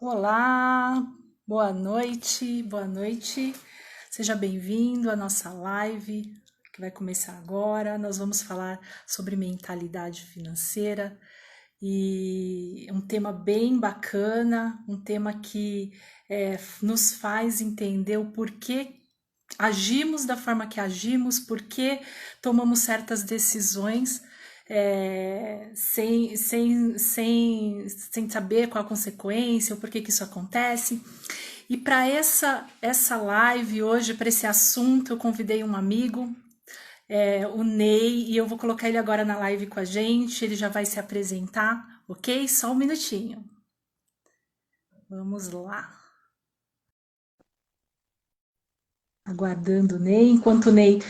Olá, boa noite, boa noite. Seja bem-vindo à nossa live que vai começar agora. Nós vamos falar sobre mentalidade financeira e um tema bem bacana, um tema que nos faz entender o porquê agimos da forma que agimos, porquê tomamos certas decisões sem saber qual a consequência, ou por que isso acontece. E para essa live hoje, para esse assunto, eu convidei um amigo, o Ney, e eu vou colocar ele agora na live com a gente, ele já vai se apresentar, ok? Só um minutinho. Vamos lá. Aguardando o Ney, enquanto o Ney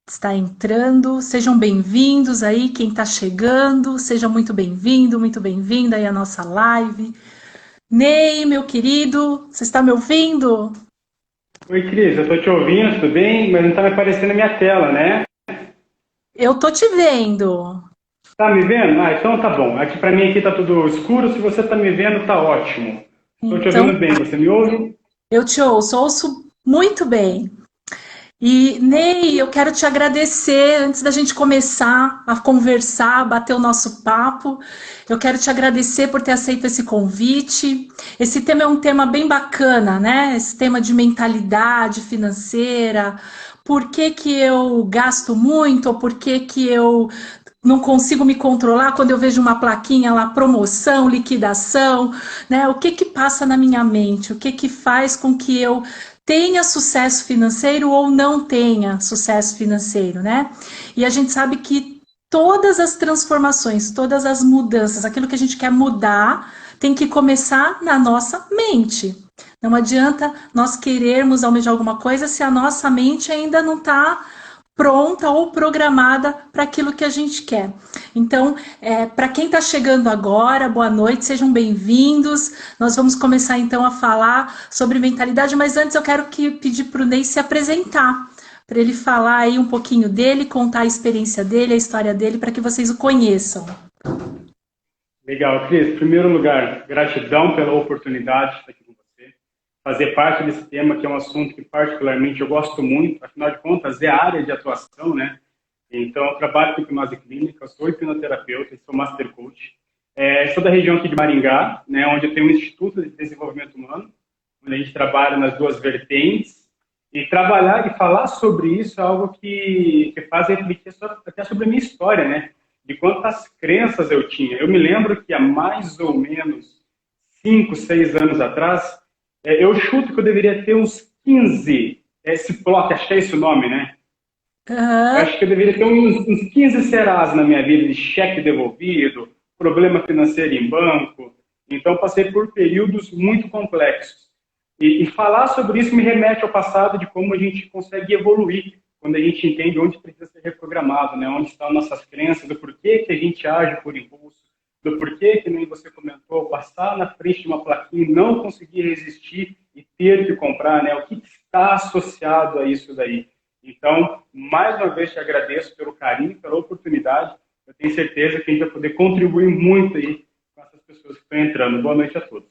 está entrando, sejam bem-vindos aí, quem está chegando, seja muito bem-vindo, muito bem-vinda aí à nossa live. Ney, meu querido, você está me ouvindo? Oi, Cris, eu tô te ouvindo, tudo bem? Mas não tá me aparecendo na minha tela, né? Eu tô te vendo. Tá me vendo? Ah, então tá bom. Aqui pra mim aqui tá tudo escuro. Se você tá me vendo, tá ótimo. Tô te ouvindo Então, bem. Você me ouve? eu te ouço muito bem. E, Ney, eu quero te agradecer antes da gente começar a conversar, bater o nosso papo. Eu quero te agradecer por ter aceito esse convite. Esse tema é um tema bem bacana, né? Esse tema de mentalidade financeira. Por que que eu gasto muito ou por que que eu não consigo me controlar quando eu vejo uma plaquinha lá, promoção, liquidação, né? O que que passa na minha mente? O que que faz com que eu tenha sucesso financeiro ou não tenha sucesso financeiro, né? E a gente sabe que todas as transformações, todas as mudanças, aquilo que a gente quer mudar, tem que começar na nossa mente. Não adianta nós querermos almejar alguma coisa se a nossa mente ainda não está pronta ou programada para aquilo que a gente quer. Então, para quem está chegando agora, boa noite, sejam bem-vindos. Nós vamos começar então a falar sobre mentalidade, mas antes eu quero pedir para o Ney se apresentar, para ele falar aí um pouquinho dele, contar a experiência dele, a história dele, para que vocês o conheçam. Legal, Cris. Em primeiro lugar, gratidão pela oportunidade de estar aqui com você. Fazer parte desse tema, que é um assunto que particularmente eu gosto muito. Afinal de contas, é a área de atuação, né? Então, eu trabalho com hipnose clínica, sou hipnoterapeuta, sou master coach. Sou da região aqui de Maringá, né, onde eu tenho um Instituto de Desenvolvimento Humano, onde a gente trabalha nas duas vertentes. E trabalhar e falar sobre isso é algo que faz refletir até sobre a minha história, né? De quantas crenças eu tinha. Eu me lembro que há mais ou menos 5, 6 anos atrás, eu chuto que eu deveria ter uns 15, esse plot, acho que é esse o nome, né? Eu Uhum. acho que eu deveria ter uns 15 Serás na minha vida, de cheque devolvido, problema financeiro em banco. Então, passei por períodos muito complexos. E falar sobre isso me remete ao passado de como a gente consegue evoluir quando a gente entende onde precisa ser reprogramado, né? Onde estão nossas crenças, do porquê que a gente age por impulso, do porquê que nem você comentou, passar na frente de uma plaquinha e não conseguir resistir e ter que comprar, né? O que está associado a isso daí? Então, mais uma vez te agradeço pelo carinho, pela oportunidade. Eu tenho certeza que a gente vai poder contribuir muito aí com essas pessoas que estão entrando. Boa noite a todos.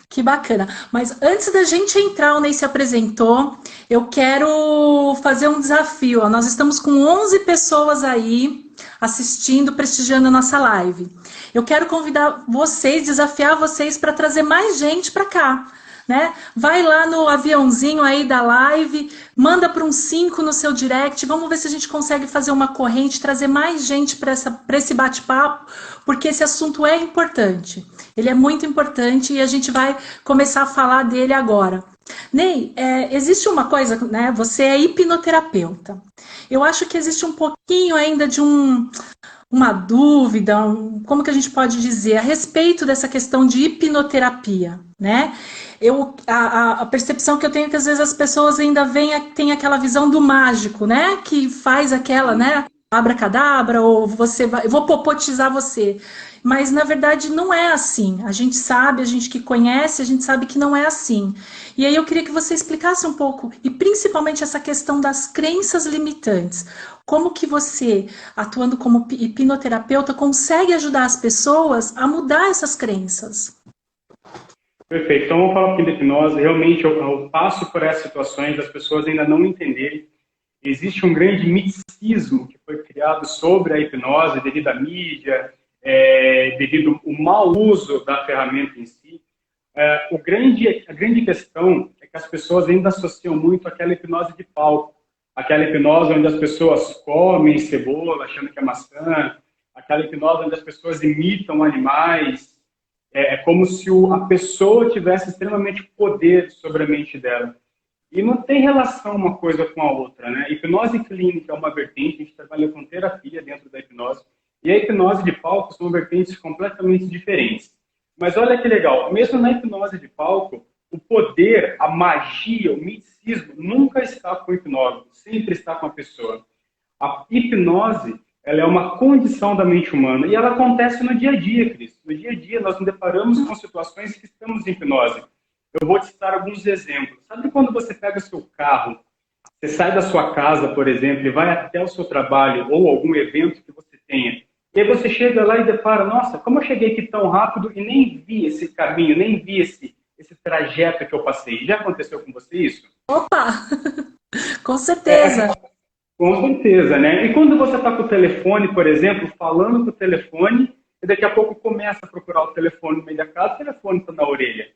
Que bacana. Mas antes da gente entrar, o Ney se apresentou, eu quero fazer um desafio. Ó. Nós estamos com 11 pessoas aí assistindo, prestigiando a nossa live. Eu quero convidar vocês, desafiar vocês para trazer mais gente para cá. Né? Vai lá no aviãozinho aí da live, manda para um 5 no seu direct, vamos ver se a gente consegue fazer uma corrente, trazer mais gente para esse bate-papo, porque esse assunto é importante. Ele é muito importante e a gente vai começar a falar dele agora. Ney, existe uma coisa, né? Você é hipnoterapeuta. Eu acho que existe um pouquinho ainda de uma dúvida, como que a gente pode dizer, a respeito dessa questão de hipnoterapia, né? A percepção que eu tenho é que às vezes as pessoas ainda têm aquela visão do mágico, né? Que faz aquela, né? Abracadabra, ou você vai, eu vou popotizar você. Mas na verdade não é assim. A gente sabe, a gente que conhece, a gente sabe que não é assim. E aí eu queria que você explicasse um pouco, e principalmente essa questão das crenças limitantes. Como que você, atuando como hipnoterapeuta, consegue ajudar as pessoas a mudar essas crenças? Perfeito. Então, vamos falar um pouquinho da hipnose. Realmente, eu passo por essas situações das pessoas ainda não entenderem. Existe um grande misticismo que foi criado sobre a hipnose devido à mídia, devido ao mau uso da ferramenta em si. A grande questão é que as pessoas ainda associam muito àquela hipnose de palco, aquela hipnose onde as pessoas comem cebola achando que é maçã, aquela hipnose onde as pessoas imitam animais. É como se a pessoa tivesse extremamente poder sobre a mente dela. E não tem relação uma coisa com a outra, né? Hipnose clínica é uma vertente, a gente trabalha com terapia dentro da hipnose, e a hipnose de palco são vertentes completamente diferentes. Mas olha que legal, mesmo na hipnose de palco, o poder, a magia, o misticismo nunca está com o hipnólogo, sempre está com a pessoa. A hipnose, ela é uma condição da mente humana e ela acontece no dia a dia, Cris. No dia a dia nós nos deparamos com situações que estamos em hipnose. Eu vou te citar alguns exemplos. Sabe quando você pega seu carro, você sai da sua casa, por exemplo, e vai até o seu trabalho ou algum evento que você tenha, e aí você chega lá e depara, nossa, como eu cheguei aqui tão rápido e nem vi esse caminho, nem vi esse trajeto que eu passei. Já aconteceu com você isso? Opa! Com certeza. Com certeza, né? E quando você está com o telefone, por exemplo, falando com o telefone, e daqui a pouco começa a procurar o telefone no meio da casa, o telefone está na orelha.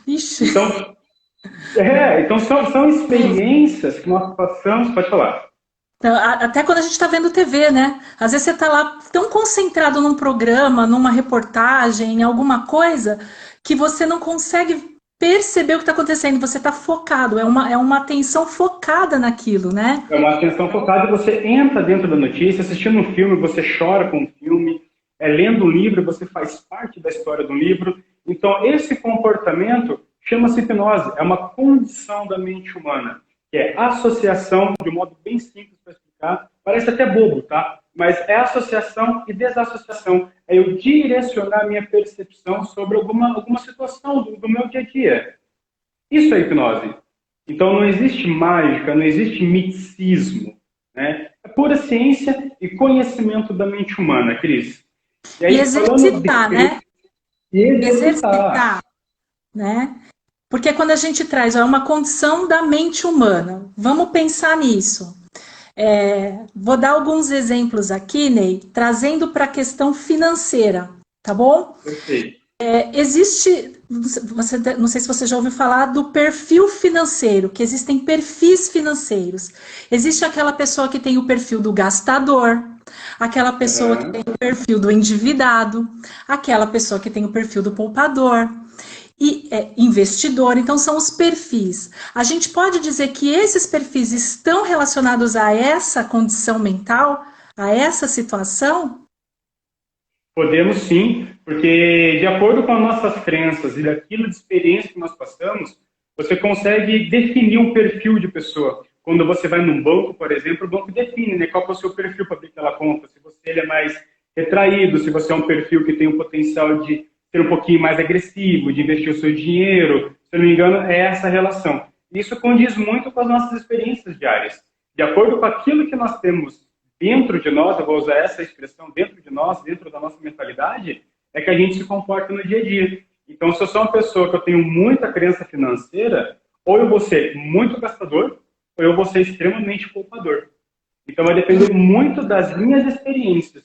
Ixi. Então são experiências que nós passamos, pode falar. Então, até quando a gente está vendo TV, né? Às vezes você está lá tão concentrado num programa, numa reportagem, em alguma coisa, que você não consegue perceber o que está acontecendo. Você está focado, é uma atenção focada naquilo, né? É uma atenção focada e você entra dentro da notícia, assistindo um filme, você chora com o filme, lendo um livro, você faz parte da história do livro. Então, esse comportamento chama-se hipnose, é uma condição da mente humana, que é associação, de um modo bem simples para explicar, parece até bobo, tá? Mas é associação e desassociação. É eu direcionar minha percepção sobre alguma situação do meu dia a dia. Isso é hipnose. Então não existe mágica, não existe misticismo, né? É pura ciência e conhecimento da mente humana, Cris. E E aí, falando de exercitar, né? e exercitar. Exercitar, né? Porque quando a gente traz, ó, é uma condição da mente humana, vamos pensar nisso. Vou dar alguns exemplos aqui, Ney, trazendo para a questão financeira, tá bom? Perfeito. Existe, não sei se você já ouviu falar do perfil financeiro, que existem perfis financeiros. Existe aquela pessoa que tem o perfil do gastador, aquela pessoa que tem o perfil do endividado, aquela pessoa que tem o perfil do poupador e investidor. Então são os perfis. A gente pode dizer que esses perfis estão relacionados a essa condição mental, a essa situação? Podemos sim, porque de acordo com as nossas crenças e daquilo de experiência que nós passamos, você consegue definir um perfil de pessoa. Quando você vai num banco, por exemplo, o banco define, né, qual é o seu perfil para abrir aquela conta. Se ele é mais retraído, se você é um perfil que tem o potencial de ser um pouquinho mais agressivo, de investir o seu dinheiro, se eu não me engano, é essa relação. Isso condiz muito com as nossas experiências diárias. De acordo com aquilo que nós temos dentro de nós, eu vou usar essa expressão, dentro de nós, dentro da nossa mentalidade, é que a gente se comporta no dia a dia. Então, se eu sou uma pessoa que eu tenho muita crença financeira, ou eu vou ser muito gastador, ou eu vou ser extremamente poupador. Então, vai depender muito das minhas experiências.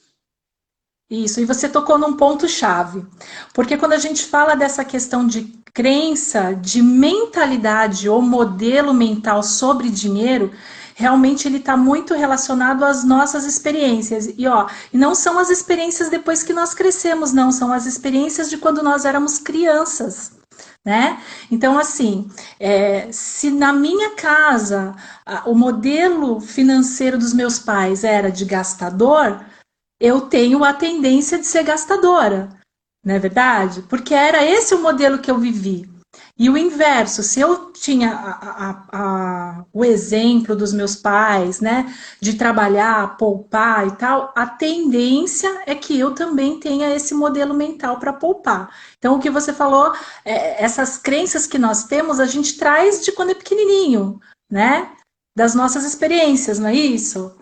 Isso, e você tocou num ponto-chave. Porque quando a gente fala dessa questão de crença, de mentalidade ou modelo mental sobre dinheiro, realmente ele está muito relacionado às nossas experiências. E não são as experiências depois que nós crescemos, não, são as experiências de quando nós éramos crianças. Né? Então, assim, se na minha casa o modelo financeiro dos meus pais era de gastador, eu tenho a tendência de ser gastadora, não é verdade? Porque era esse o modelo que eu vivi. E o inverso, se eu tinha o exemplo dos meus pais, né, de trabalhar, poupar e tal, a tendência é que eu também tenha esse modelo mental para poupar. Então, o que você falou, essas crenças que nós temos, a gente traz de quando é pequenininho, né? Das nossas experiências, não é isso?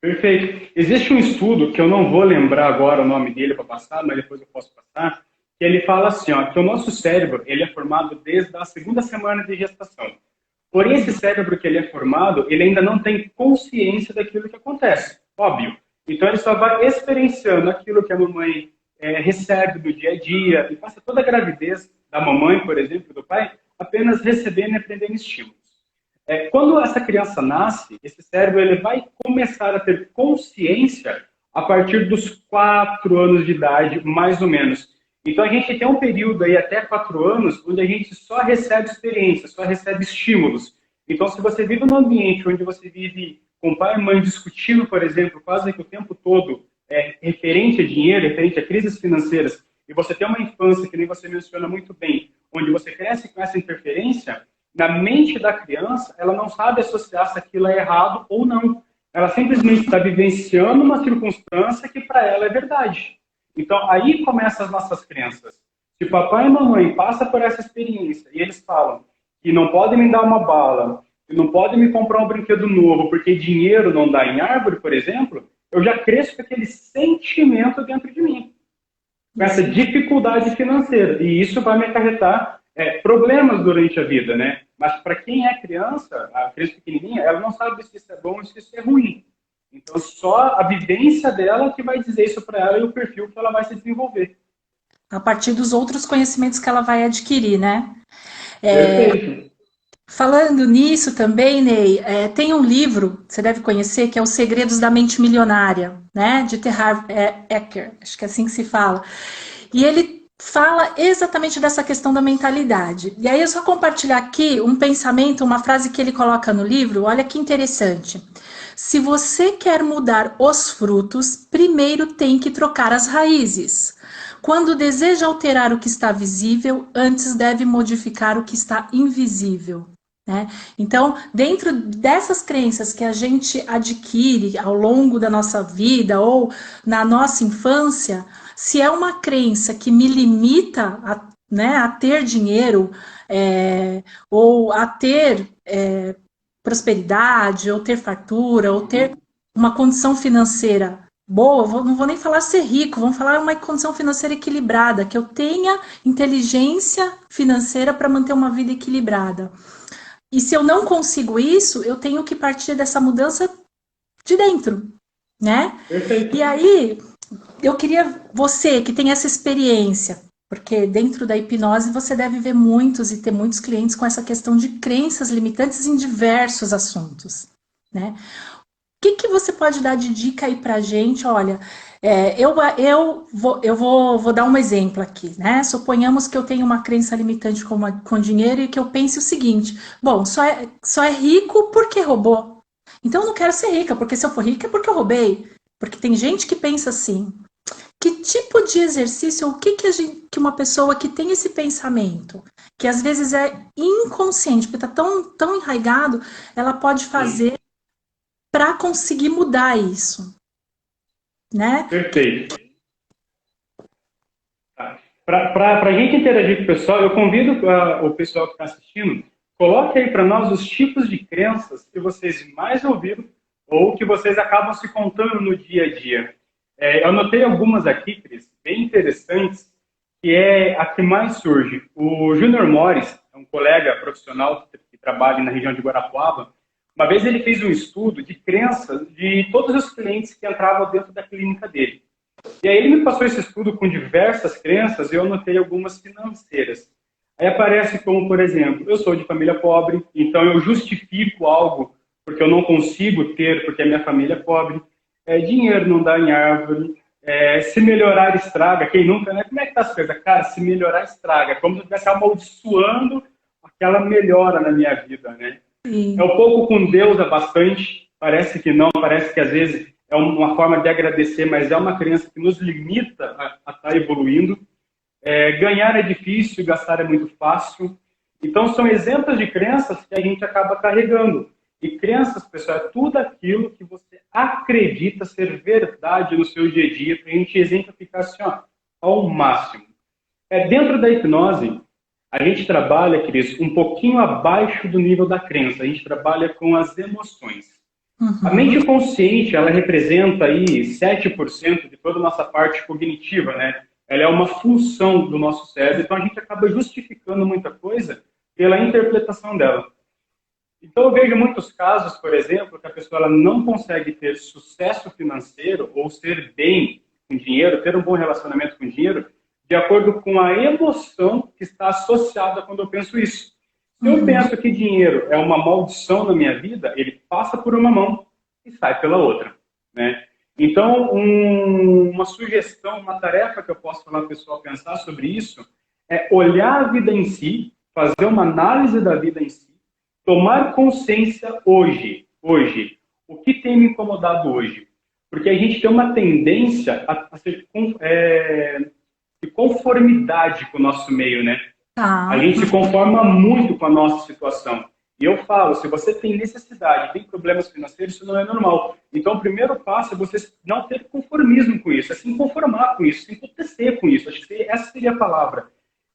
Perfeito. Existe um estudo, que eu não vou lembrar agora o nome dele para passar, mas depois eu posso passar, que ele fala assim, ó, que o nosso cérebro ele é formado desde a segunda semana de gestação. Porém, esse cérebro que ele é formado, ele ainda não tem consciência daquilo que acontece, óbvio. Então, ele só vai experienciando aquilo que a mamãe recebe do dia a dia, e passa toda a gravidez da mamãe, por exemplo, do pai, apenas recebendo e aprendendo estímulos. Quando essa criança nasce, esse cérebro ele vai começar a ter consciência a partir dos 4 anos de idade, mais ou menos. Então, a gente tem um período aí até 4 anos, onde a gente só recebe experiências, só recebe estímulos. Então, se você vive num ambiente onde você vive com pai e mãe discutindo, por exemplo, quase que o tempo todo, referente a dinheiro, referente a crises financeiras, e você tem uma infância, que nem você menciona muito bem, onde você cresce com essa interferência, na mente da criança, ela não sabe associar se aquilo é errado ou não. Ela simplesmente está vivenciando uma circunstância que para ela é verdade. Então, aí começam as nossas crenças. Se papai e mamãe passam por essa experiência e eles falam que não podem me dar uma bala, que não podem me comprar um brinquedo novo porque dinheiro não dá em árvore, por exemplo, eu já cresço com aquele sentimento dentro de mim, com essa dificuldade financeira. E isso vai me acarretar problemas durante a vida, né? Mas para quem é criança, a criança pequenininha, ela não sabe se isso é bom ou se isso é ruim. Então, só a vivência dela que vai dizer isso para ela e o perfil que ela vai se desenvolver. A partir dos outros conhecimentos que ela vai adquirir, né? Perfeito. Falando nisso também, Ney, tem um livro, você deve conhecer, que é Os Segredos da Mente Milionária, né? De T. Harv Eker, acho que é assim que se fala. E ele fala exatamente dessa questão da mentalidade. E aí eu só compartilhar aqui um pensamento, uma frase que ele coloca no livro, olha que interessante. Se você quer mudar os frutos, primeiro tem que trocar as raízes. Quando deseja alterar o que está visível, antes deve modificar o que está invisível. Né? Então, dentro dessas crenças que a gente adquire ao longo da nossa vida ou na nossa infância, se é uma crença que me limita a ter dinheiro ou a ter prosperidade, ou ter fartura, ou ter uma condição financeira boa, não vou nem falar ser rico, vamos falar uma condição financeira equilibrada, que eu tenha inteligência financeira para manter uma vida equilibrada. E se eu não consigo isso, eu tenho que partir dessa mudança de dentro, né? Perfeito. E aí, eu queria você que tem essa experiência, porque dentro da hipnose você deve ver muitos e ter muitos clientes com essa questão de crenças limitantes em diversos assuntos, né? O que você pode dar de dica aí pra gente? Olha, eu vou dar um exemplo aqui, né? Suponhamos que eu tenho uma crença limitante com dinheiro e que eu pense o seguinte: bom, só é rico porque roubou. Então eu não quero ser rica, porque se eu for rica é porque eu roubei. Porque tem gente que pensa assim. Que tipo de exercício, o que uma pessoa que tem esse pensamento, que às vezes é inconsciente, porque está tão enraizado, ela pode fazer para conseguir mudar isso, né? Perfeito. Tá. Para a gente interagir com o pessoal, eu convido o pessoal que está assistindo, coloque aí para nós os tipos de crenças que vocês mais ouviram ou que vocês acabam se contando no dia a dia. Eu anotei algumas aqui, Cris, bem interessantes, que é a que mais surge. O Júnior Mores, é um colega profissional que trabalha na região de Guarapuava. Uma vez ele fez um estudo de crenças de todos os clientes que entravam dentro da clínica dele. E aí ele me passou esse estudo com diversas crenças e eu anotei algumas financeiras. Aí aparece como, por exemplo, eu sou de família pobre, então eu justifico algo porque eu não consigo ter, porque a minha família é pobre. Dinheiro não dá em árvore. Se melhorar estraga. Quem nunca, né? Como é que tá as coisas? Cara, se melhorar estraga. Como se eu estivesse amaldiçoando aquela melhora na minha vida, né? Sim. É um pouco com Deus, é bastante. Parece que não, parece que às vezes é uma forma de agradecer, mas é uma crença que nos limita a estar evoluindo. Ganhar é difícil, gastar é muito fácil. Então, são exemplos de crenças que a gente acaba carregando. E crenças, pessoal, é tudo aquilo que você acredita ser verdade no seu dia a dia, para a gente exemplificar assim, ao máximo. Dentro da hipnose, a gente trabalha, Cris, um pouquinho abaixo do nível da crença. A gente trabalha com as emoções. Uhum. A mente consciente, ela representa aí 7% de toda a nossa parte cognitiva, né? ela é uma função do nosso cérebro, então a gente acaba justificando muita coisa pela interpretação dela. Então eu vejo muitos casos, por exemplo, que a pessoa ela não consegue ter sucesso financeiro ou ser bem com dinheiro, ter um bom relacionamento com dinheiro, de acordo com a emoção que está associada quando eu penso isso. Se eu penso que dinheiro é uma maldição na minha vida, ele passa por uma mão e sai pela outra, né? Então, uma sugestão, uma tarefa que eu posso falar para o pessoal pensar sobre isso é olhar a vida em si, fazer uma análise da vida em si, tomar consciência hoje, o que tem me incomodado hoje. Porque a gente tem uma tendência a ser de conformidade com o nosso meio, né? A gente se conforma muito com a nossa situação. E eu falo, se você tem necessidade, tem problemas financeiros, isso não é normal. Então, o primeiro passo é você não ter conformismo com isso, é se conformar com isso, se entorpecer com isso. Acho que essa seria a palavra.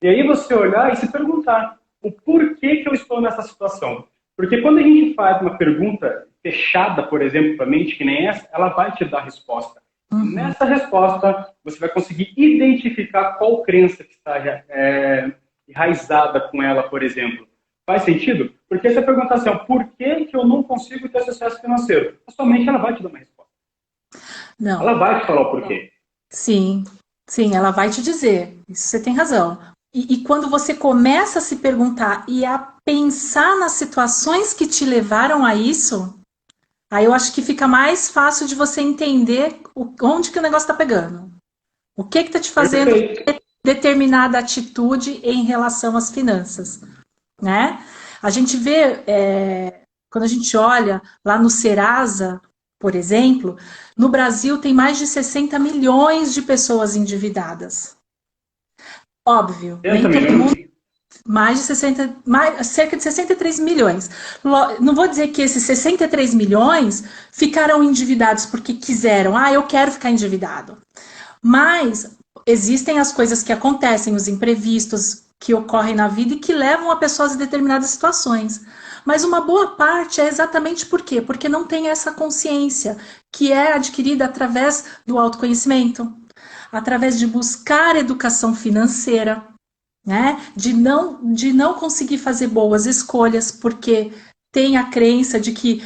E aí você olhar e se perguntar, o porquê que eu estou nessa situação? Porque quando a gente faz uma pergunta fechada, por exemplo, para a mente, que nem essa, ela vai te dar resposta. Nessa resposta, você vai conseguir identificar qual crença que está enraizada com ela, por exemplo. Faz sentido? Porque se você perguntar assim, por que eu não consigo ter sucesso financeiro? A sua mente ela vai te dar uma resposta. Não. Ela vai te falar o porquê. Sim, ela vai te dizer. Isso você tem razão. E quando você começa a se perguntar e a pensar nas situações que te levaram a isso, aí eu acho que fica mais fácil de você entender onde que o negócio está pegando. O que está te fazendo ter determinada atitude em relação às finanças, né? A gente vê, quando a gente olha lá no Serasa, por exemplo, no Brasil tem mais de 60 milhões de pessoas endividadas. Óbvio, nem todo mundo, cerca de 63 milhões. Não vou dizer que esses 63 milhões ficaram endividados porque quiseram, eu quero ficar endividado. Mas existem as coisas que acontecem, os imprevistos que ocorrem na vida e que levam a pessoas a determinadas situações. Mas uma boa parte é exatamente por quê? Porque não tem essa consciência que é adquirida através do autoconhecimento, através de buscar educação financeira, né? De não conseguir fazer boas escolhas, porque tem a crença de que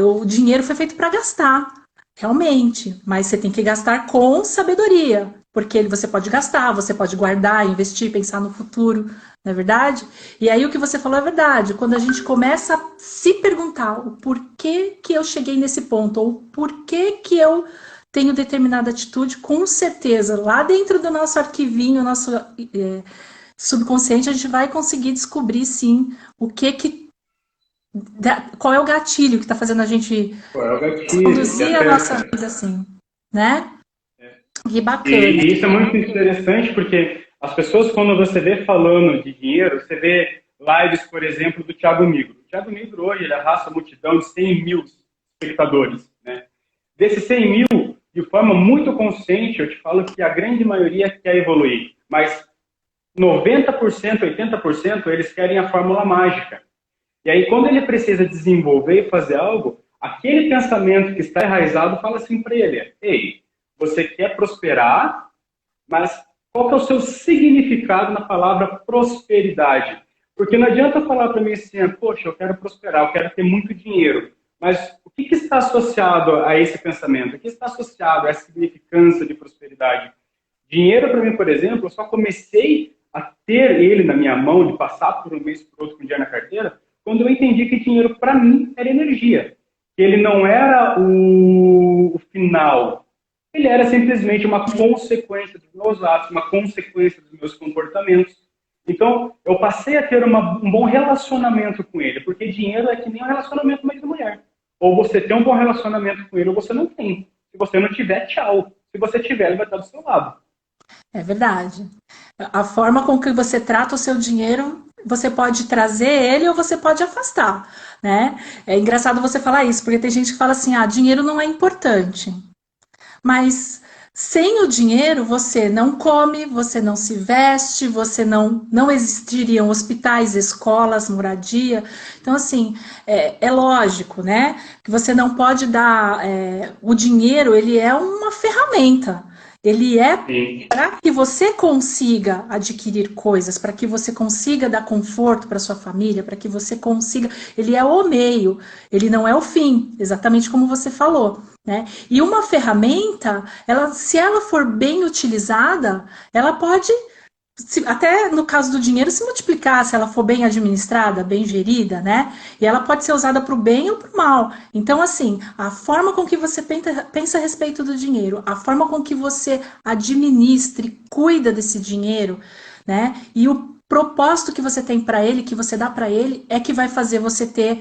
o dinheiro foi feito para gastar, realmente, mas você tem que gastar com sabedoria, porque você pode gastar, você pode guardar, investir, pensar no futuro, não é verdade? E aí o que você falou é verdade, quando a gente começa a se perguntar o porquê que eu cheguei nesse ponto, ou porquê que eu tenho determinada atitude, com certeza, lá dentro do nosso arquivinho, nosso subconsciente, a gente vai conseguir descobrir, sim, qual é o gatilho que está fazendo a gente conduzir a nossa vida assim, né? Que bacana. E isso é muito interessante, porque as pessoas, quando você vê falando de dinheiro, você vê lives, por exemplo, do Thiago Nigro. O Thiago Nigro hoje ele arrasta a multidão de 100 mil espectadores, né? Desses 100 mil, de forma muito consciente, eu te falo que a grande maioria quer evoluir, mas 90%, 80% eles querem a fórmula mágica. E aí, quando ele precisa desenvolver e fazer algo, aquele pensamento que está enraizado fala assim para ele, ei, você quer prosperar, mas qual que é o seu significado na palavra prosperidade? Porque não adianta falar para mim assim, poxa, eu quero prosperar, eu quero ter muito dinheiro. Mas o que está associado a esse pensamento? O que está associado a essa significância de prosperidade? Dinheiro, para mim, por exemplo, eu só comecei a ter ele na minha mão, de passar por um mês por outro com dinheiro na carteira, quando eu entendi que dinheiro, para mim, era energia. Que ele não era o final. Ele era simplesmente uma consequência dos meus atos, uma consequência dos meus comportamentos. Então, eu passei a ter um bom relacionamento com ele, porque dinheiro é que nem um relacionamento marido-mulher. Ou você tem um bom relacionamento com ele, ou você não tem. Se você não tiver, tchau. Se você tiver, ele vai estar do seu lado. É verdade. A forma com que você trata o seu dinheiro, você pode trazer ele ou você pode afastar, né? É engraçado você falar isso, porque tem gente que fala assim, dinheiro não é importante. Mas sem o dinheiro, você não come, você não se veste, você não existiriam hospitais, escolas, moradia. Então, assim, é lógico, né? Que você não pode dar... o dinheiro, ele é uma ferramenta. Ele é Sim. para que você consiga adquirir coisas, para que você consiga dar conforto para sua família, para que você consiga. Ele é o meio, ele não é o fim, exatamente como você falou, né? E uma ferramenta, ela, se ela for bem utilizada, ela pode até no caso do dinheiro, se multiplicar, se ela for bem administrada, bem gerida, né? E ela pode ser usada para o bem ou para o mal. Então, assim, a forma com que você pensa a respeito do dinheiro, a forma com que você administre, cuida desse dinheiro, né? E o propósito que você tem para ele, que você dá para ele, é que vai fazer você ter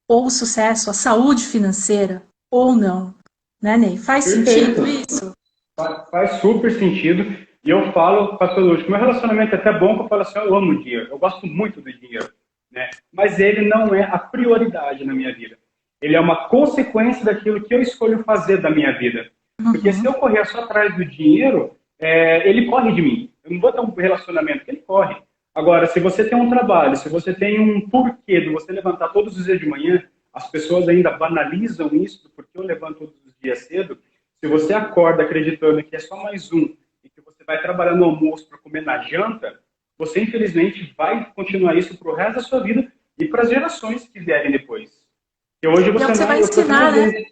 ou o sucesso, a saúde financeira, ou não. Né, Ney? Faz sentido Perfeito. isso? Faz super sentido. E eu falo, pastor Lúcio, que meu relacionamento é até bom, que eu falo assim, eu amo o dinheiro, eu gosto muito do dinheiro, né? Mas ele não é a prioridade na minha vida. Ele é uma consequência daquilo que eu escolho fazer da minha vida. Porque se eu Uhum. correr só atrás do dinheiro, ele corre de mim. Eu não vou ter um relacionamento, ele corre. Agora, se você tem um trabalho, se você tem um porquê de você levantar todos os dias de manhã, as pessoas ainda banalizam isso, porque eu levanto todos os dias cedo. Se você acorda acreditando que é só mais um e que você vai trabalhar no almoço para comer na janta, você infelizmente vai continuar isso para o resto da sua vida e para as gerações que vierem depois. E hoje E é o que você vai é o que você ensinar, vai né? ver,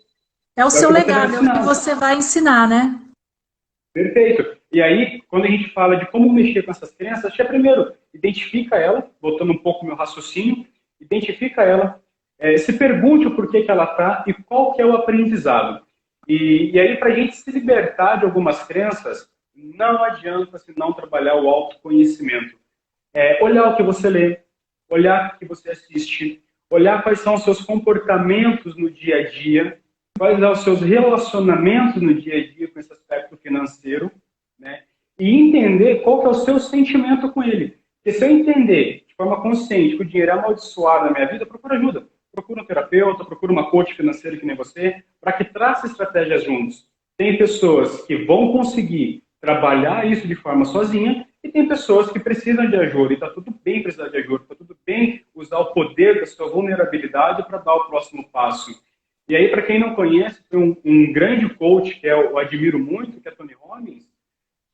É o é o seu que você vai legado, é o que ensinar. você vai ensinar, né? Perfeito. E aí, quando a gente fala de como mexer com essas crenças, acho que é primeiro, identifica ela, voltando um pouco meu raciocínio, identifica ela, se pergunte o porquê que ela está e qual que é o aprendizado. E aí, para a gente se libertar de algumas crenças, não adianta se não trabalhar o autoconhecimento. Olhar o que você lê, olhar o que você assiste, olhar quais são os seus comportamentos no dia a dia, quais são os seus relacionamentos no dia a dia com esse aspecto financeiro, né? E entender qual que é o seu sentimento com ele. Porque se eu entender de forma consciente que o dinheiro é amaldiçoado na minha vida, procura ajuda. Procura um terapeuta, procura uma coach financeira que nem você, para que trace estratégias juntos. Tem pessoas que vão conseguir trabalhar isso de forma sozinha e tem pessoas que precisam de ajuda. E está tudo bem precisar de ajuda, está tudo bem usar o poder da sua vulnerabilidade para dar o próximo passo. E aí, para quem não conhece, tem um grande coach que eu admiro muito, que é Tony Robbins,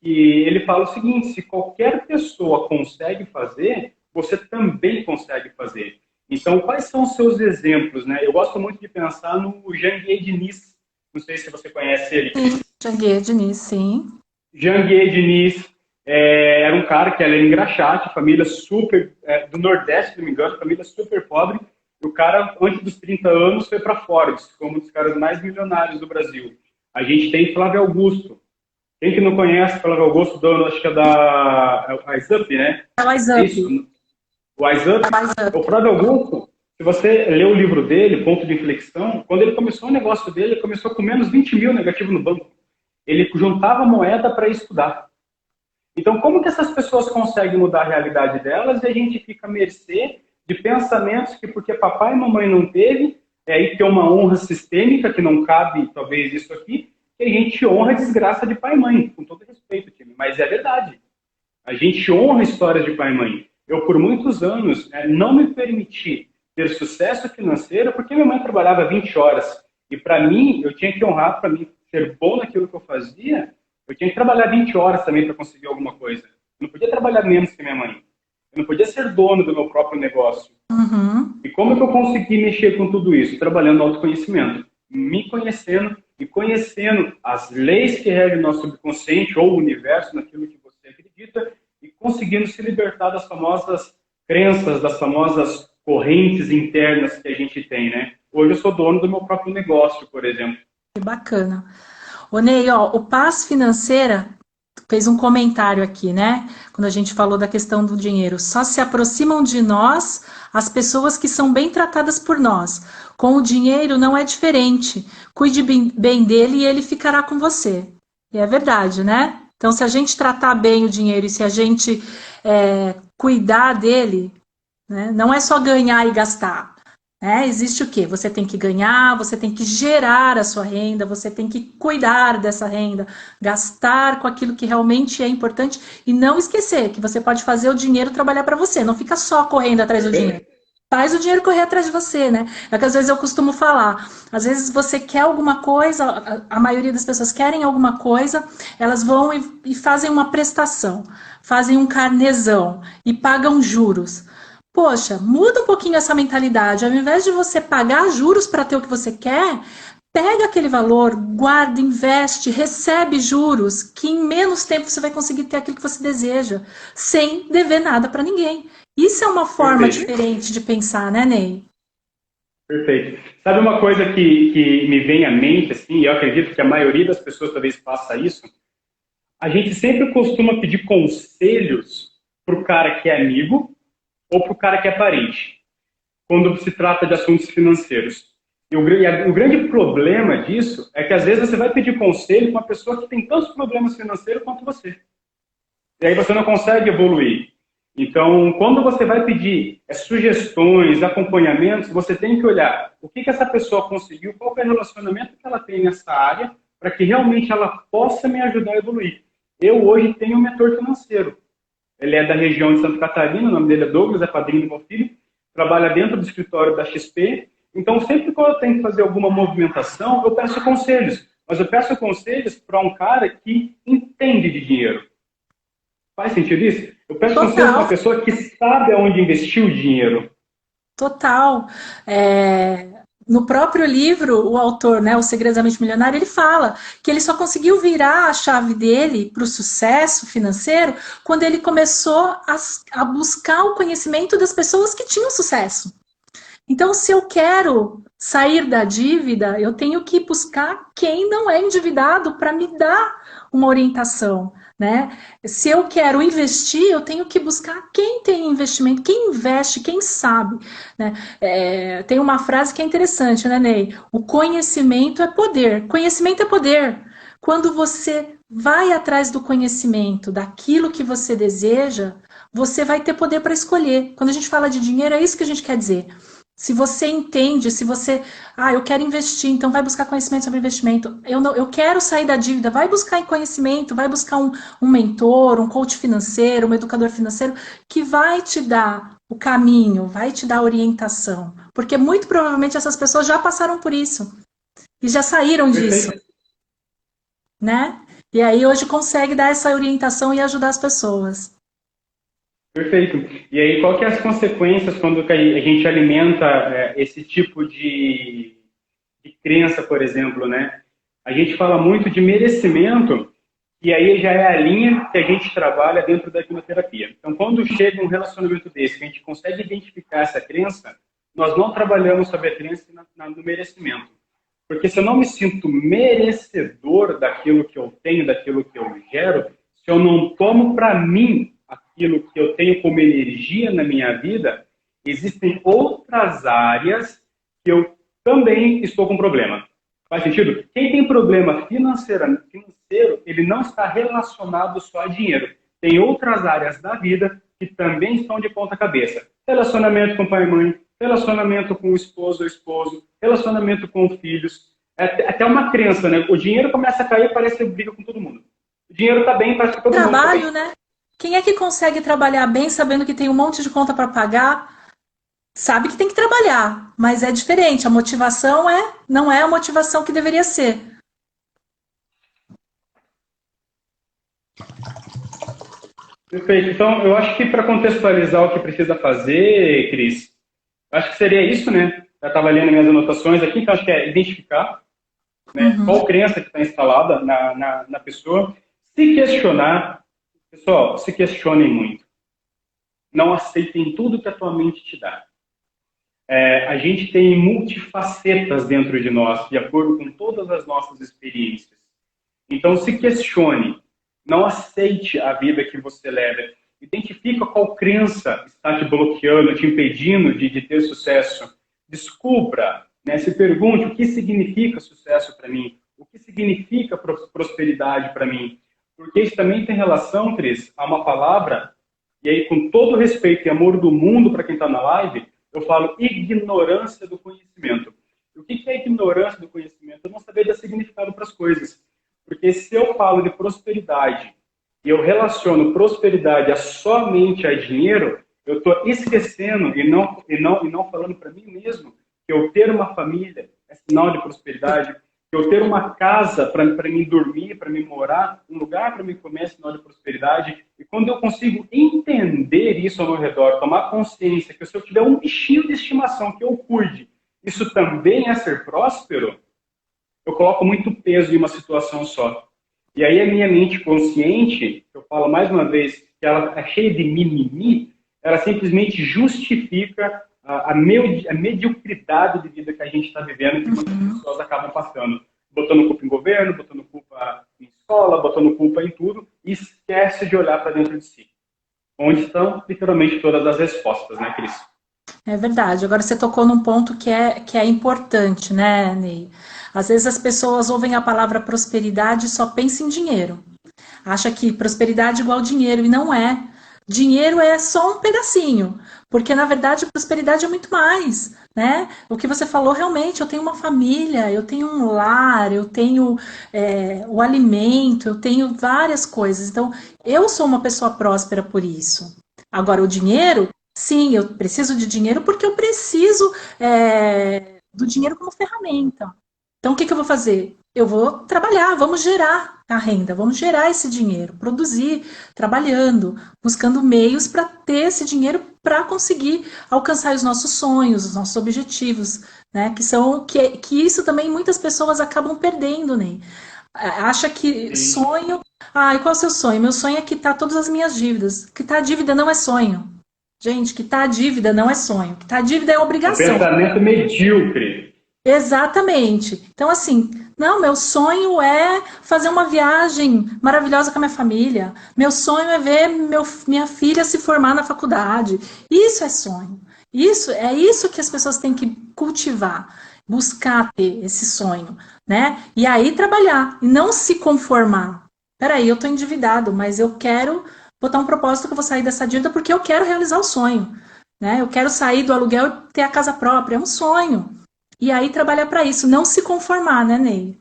e ele fala o seguinte: se qualquer pessoa consegue fazer, você também consegue fazer. Então, quais são os seus exemplos, né? Eu gosto muito de pensar no Janguier Diniz. Não sei se você conhece ele, Sim, Cris. Janguier Diniz, sim. Janguier Diniz era um cara que era em Engraxate, família super, do Nordeste, se não me engano, família super pobre. O cara, antes dos 30 anos, foi para Forbes, como um dos caras mais milionários do Brasil. A gente tem Flávio Augusto. Quem que não conhece Flávio Augusto, dono, acho que é da Wise Up, né? É o Wise É Up. isso? O Wise Up. É o Wise O Up. Flávio Augusto, se você lê o livro dele, Ponto de Inflexão, quando ele começou o negócio dele, ele começou com menos 20 mil negativo no banco. Ele juntava moeda para estudar. Então, como que essas pessoas conseguem mudar a realidade delas e a gente fica à mercê de pensamentos que, porque papai e mamãe não teve, aí tem uma honra sistêmica, que não cabe, talvez, isso aqui, que a gente honra a desgraça de pai e mãe, com todo respeito, time, mas é verdade. A gente honra histórias de pai e mãe. Eu, por muitos anos, não me permiti ter sucesso financeiro porque minha mãe trabalhava 20 horas. E, para mim, eu tinha que honrar, para mim ser bom naquilo que eu fazia, eu tinha que trabalhar 20 horas também para conseguir alguma coisa. Eu não podia trabalhar menos que minha mãe. Eu não podia ser dono do meu próprio negócio. Uhum. E como é que eu consegui mexer com tudo isso? Trabalhando no autoconhecimento. Me conhecendo e conhecendo as leis que regem o nosso subconsciente ou o universo, naquilo que você acredita, e conseguindo se libertar das famosas crenças, das famosas correntes internas que a gente tem, né? Hoje eu sou dono do meu próprio negócio, por exemplo. Que bacana. Ô Ney, ó, o Paz Financeira fez um comentário aqui, né? Quando a gente falou da questão do dinheiro. Só se aproximam de nós as pessoas que são bem tratadas por nós. Com o dinheiro não é diferente. Cuide bem dele e ele ficará com você. E é verdade, né? Então, se a gente tratar bem o dinheiro e se a gente cuidar dele, né? Não é só ganhar e gastar. Existe o quê? Você tem que ganhar, você tem que gerar a sua renda, você tem que cuidar dessa renda, gastar com aquilo que realmente é importante e não esquecer que você pode fazer o dinheiro trabalhar para você, não fica só correndo atrás do dinheiro. faz o dinheiro correr atrás de você, né? É que às vezes eu costumo falar, às vezes você quer alguma coisa, a maioria das pessoas querem alguma coisa, elas vão e fazem uma prestação, fazem um carnezão e pagam juros. Poxa, muda um pouquinho essa mentalidade. Ao invés de você pagar juros para ter o que você quer, pega aquele valor, guarda, investe, recebe juros, que em menos tempo você vai conseguir ter aquilo que você deseja, sem dever nada para ninguém. Isso é uma forma Perfeito. diferente de pensar, né, Ney? Perfeito. Sabe uma coisa que me vem à mente, assim, e eu acredito que a maioria das pessoas talvez faça isso, a gente sempre costuma pedir conselhos para o cara que é amigo ou para o cara que é parente, quando se trata de assuntos financeiros. O grande problema disso é que às vezes você vai pedir conselho com uma pessoa que tem tantos problemas financeiros quanto você. E aí você não consegue evoluir. Então, quando você vai pedir sugestões, acompanhamentos, você tem que olhar o que essa pessoa conseguiu, qual é o relacionamento que ela tem nessa área, para que realmente ela possa me ajudar a evoluir. Eu hoje tenho um mentor financeiro. Ele é da região de Santa Catarina, o nome dele é Douglas, é padrinho do meu filho, trabalha dentro do escritório da XP. Então, sempre que eu tenho que fazer alguma movimentação, eu peço conselhos. Mas eu peço conselhos para um cara que entende de dinheiro. Faz sentido isso? Eu peço conselho para uma Total, pessoa que sabe aonde investir o dinheiro. total. No próprio livro, o autor, né, O Segredo da Mente Milionária, ele fala que ele só conseguiu virar a chave dele para o sucesso financeiro quando ele começou a buscar o conhecimento das pessoas que tinham sucesso. Então, se eu quero sair da dívida, eu tenho que buscar quem não é endividado para me dar uma orientação, né? Se eu quero investir, eu tenho que buscar quem tem investimento, quem investe, quem sabe, né? Tem uma frase que é interessante, né, Ney? O conhecimento é poder. Conhecimento é poder. Quando você vai atrás do conhecimento, daquilo que você deseja, você vai ter poder para escolher. Quando a gente fala de dinheiro, é isso que a gente quer dizer. Se você entende, se você, eu quero investir, então vai buscar conhecimento sobre investimento. Eu quero sair da dívida, vai buscar conhecimento, vai buscar um mentor, um coach financeiro, um educador financeiro, que vai te dar o caminho, vai te dar a orientação. Porque muito provavelmente essas pessoas já passaram por isso e já saíram disso, Perfeito? né? E aí hoje consegue dar essa orientação e ajudar as pessoas. Perfeito. E aí, qual que é as consequências quando a gente alimenta esse tipo de crença, por exemplo, né? A gente fala muito de merecimento, e aí já é a linha que a gente trabalha dentro da hipnoterapia. Então, quando chega um relacionamento desse, que a gente consegue identificar essa crença, nós não trabalhamos sobre a crença no merecimento. Porque se eu não me sinto merecedor daquilo que eu tenho, daquilo que eu gero, se eu não tomo para mim aquilo que eu tenho como energia na minha vida, existem outras áreas que eu também estou com problema. Faz sentido? Quem tem problema financeiro, ele não está relacionado só a dinheiro. Tem outras áreas da vida que também estão de ponta cabeça. Relacionamento com pai e mãe, relacionamento com o esposo ou esposo, relacionamento com filhos. É até uma crença, né? O dinheiro começa a cair, parece que briga com todo mundo. O dinheiro está bem, parece que todo mundo está Trabalho, bem. né? Quem é que consegue trabalhar bem sabendo que tem um monte de conta para pagar? Sabe que tem que trabalhar, mas é diferente. A motivação não é a motivação que deveria ser. Perfeito. Então, eu acho que para contextualizar o que precisa fazer, Cris, acho que seria isso, né? Eu estava lendo minhas anotações aqui, então acho que é identificar, né, qual crença que está instalada na pessoa, se questionar. Pessoal, se questionem muito. Não aceitem tudo que a tua mente te dá. A gente tem multifacetas dentro de nós, de acordo com todas as nossas experiências. Então, se questione. Não aceite a vida que você leva. Identifica qual crença está te bloqueando, te impedindo de ter sucesso. Descubra, né? Se pergunte o que significa sucesso para mim, o que significa prosperidade para mim. Porque isso também tem relação, Cris, a uma palavra, e aí com todo respeito e amor do mundo para quem está na live, eu falo ignorância do conhecimento. O que é ignorância do conhecimento? Eu não saber dar significado para as coisas. Porque se eu falo de prosperidade e eu relaciono prosperidade somente a dinheiro, Eu estou esquecendo e não falando para mim mesmo que eu ter uma família é sinal de prosperidade, que eu ter uma casa para mim dormir, para mim morar, um lugar para mim comer é sinal de prosperidade. E quando eu consigo entender isso ao meu redor, tomar consciência que se eu tiver um bichinho de estimação que eu cuide, isso também é ser próspero, eu coloco muito peso em uma situação só. E aí a minha mente consciente, eu falo mais uma vez, que ela é cheia de mimimi, ela simplesmente justifica a mediocridade de vida que a gente está vivendo, que muitas pessoas acabam passando. Botando culpa em governo, botando culpa em escola, botando culpa em tudo, e esquece de olhar para dentro de si. Onde estão, literalmente, todas as respostas, né, Cris? É verdade. Agora você tocou num ponto que é importante, né, Ney? Às vezes as pessoas ouvem a palavra prosperidade e só pensam em dinheiro. Acha que prosperidade é igual dinheiro, e não é. Dinheiro é só um pedacinho, porque na verdade prosperidade é muito mais, né? O que você falou realmente, eu tenho uma família, eu tenho um lar, eu tenho o alimento, eu tenho várias coisas. Então, eu sou uma pessoa próspera por isso. Agora, o dinheiro, sim, eu preciso de dinheiro porque eu preciso do dinheiro como ferramenta. Então, o que eu vou fazer? Eu vou trabalhar, vamos gerar a renda, vamos gerar esse dinheiro, produzir, trabalhando, buscando meios para ter esse dinheiro para conseguir alcançar os nossos sonhos, os nossos objetivos, né? Que isso também muitas pessoas acabam perdendo, né? Acha que Sim. sonho. Ah, e qual é o seu sonho? Meu sonho é quitar todas as minhas dívidas. Quitar a dívida não é sonho. Gente, quitar a dívida não é sonho. Quitar a dívida é É um obrigação. pensamento medíocre. Exatamente. Então, assim, não, meu sonho é fazer uma viagem maravilhosa com a minha família. Meu sonho é ver minha filha se formar na faculdade. Isso é sonho. Isso que as pessoas têm que cultivar, buscar ter esse sonho, né? E aí trabalhar e não se conformar. Peraí, eu estou endividado, mas eu quero botar um propósito que eu vou sair dessa dívida porque eu quero realizar o sonho, né? Eu quero sair do aluguel e ter a casa própria, é um sonho. E aí trabalhar para isso, não se conformar, né, Ney?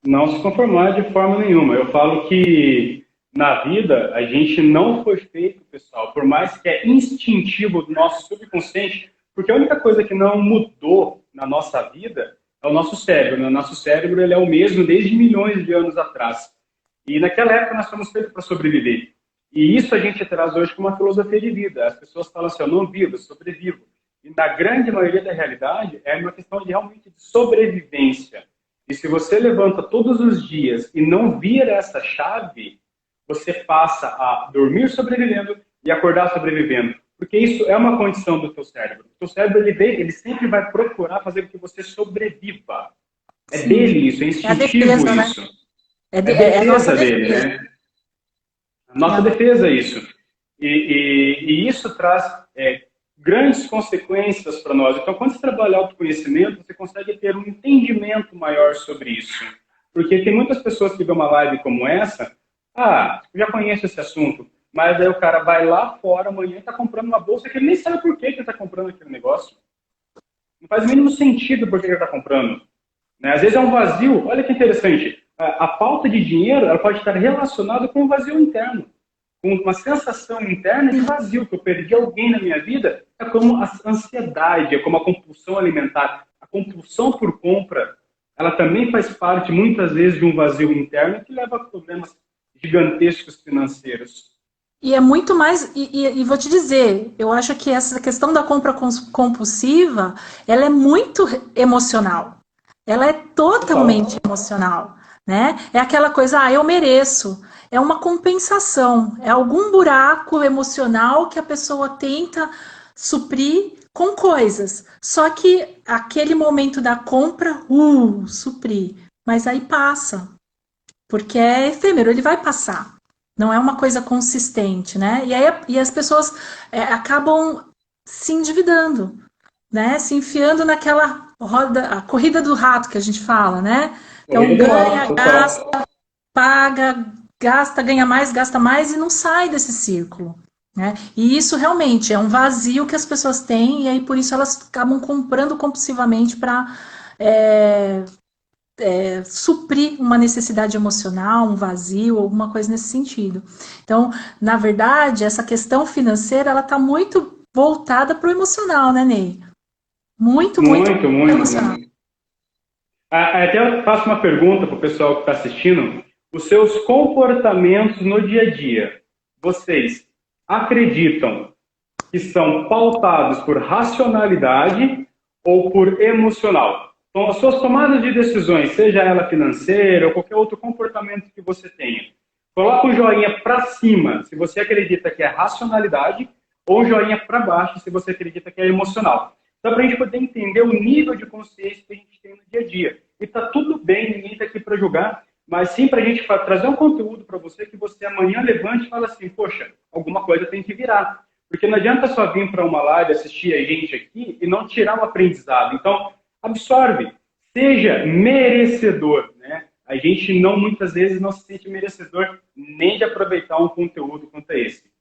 Não se conformar de forma nenhuma. Eu falo que na vida a gente não foi feito, pessoal, por mais que é instintivo do nosso subconsciente, porque a única coisa que não mudou na nossa vida é o nosso cérebro. Né? O nosso cérebro ele é o mesmo desde milhões de anos atrás. E naquela época nós fomos feitos para sobreviver. E isso a gente traz hoje como uma filosofia de vida. As pessoas falam assim, eu não vivo, eu sobrevivo. E na grande maioria da realidade é uma questão de realmente de sobrevivência. E se você levanta todos os dias e não vira essa chave, você passa a dormir sobrevivendo e acordar sobrevivendo. Porque isso é uma condição do teu cérebro. O teu cérebro, ele sempre vai procurar fazer com que você sobreviva. É Sim. dele isso, é É a instintivo defesa, né? isso. É a É a nossa defesa dele, defesa. né? A nossa defesa é isso. E isso traz grandes consequências para nós. Então, quando você trabalha autoconhecimento, você consegue ter um entendimento maior sobre isso. Porque tem muitas pessoas que vêem uma live como essa, eu já conheço esse assunto, mas aí o cara vai lá fora amanhã e está comprando uma bolsa que ele nem sabe por que ele está comprando aquele negócio. Não faz o mínimo sentido por que ele está comprando. Né? Às vezes é um vazio. Olha que interessante. A falta de dinheiro ela pode estar relacionada com um vazio interno. Com uma sensação interna de vazio, que eu perdi alguém na minha vida, é como a ansiedade, é como a compulsão alimentar. A compulsão por compra, ela também faz parte, muitas vezes, de um vazio interno que leva a problemas gigantescos financeiros. E é muito mais, e vou te dizer, eu acho que essa questão da compra compulsiva, ela é muito emocional. Ela é totalmente Total. emocional, né? É aquela coisa, eu mereço. É uma compensação, é algum buraco emocional que a pessoa tenta suprir com coisas. Só que aquele momento da compra, suprir. Mas aí passa, porque é efêmero, ele vai passar. Não é uma coisa consistente, né? E as pessoas acabam se endividando, né? Se enfiando naquela roda, a corrida do rato que a gente fala, né? Então Corrida do ganha, rato, gasta, total. paga, gasta, ganha mais e não sai desse círculo. Né? E isso realmente é um vazio que as pessoas têm, e aí por isso elas acabam comprando compulsivamente para suprir uma necessidade emocional, um vazio, alguma coisa nesse sentido. Então, na verdade, essa questão financeira, ela está muito voltada para o emocional, né, Ney? Muito, muito, Muito, muito muito, emocional. muito. Até eu faço uma pergunta para o pessoal que está assistindo. Os seus comportamentos no dia a dia, vocês acreditam que são pautados por racionalidade ou por emocional? Então, as suas tomadas de decisões, seja ela financeira ou qualquer outro comportamento que você tenha, coloca um joinha para cima se você acredita que é racionalidade ou um joinha para baixo se você acredita que é emocional. Só para a gente poder entender o nível de consciência que a gente tem no dia a dia. E tá tudo bem, ninguém está aqui para julgar, mas sim para a gente trazer um conteúdo para você que você amanhã levante e fala assim, poxa, alguma coisa tem que virar. Porque não adianta só vir para uma live, assistir a gente aqui e não tirar um aprendizado. Então, absorve, seja merecedor, né? A gente não, muitas vezes, não se sente merecedor nem de aproveitar um conteúdo quanto esse.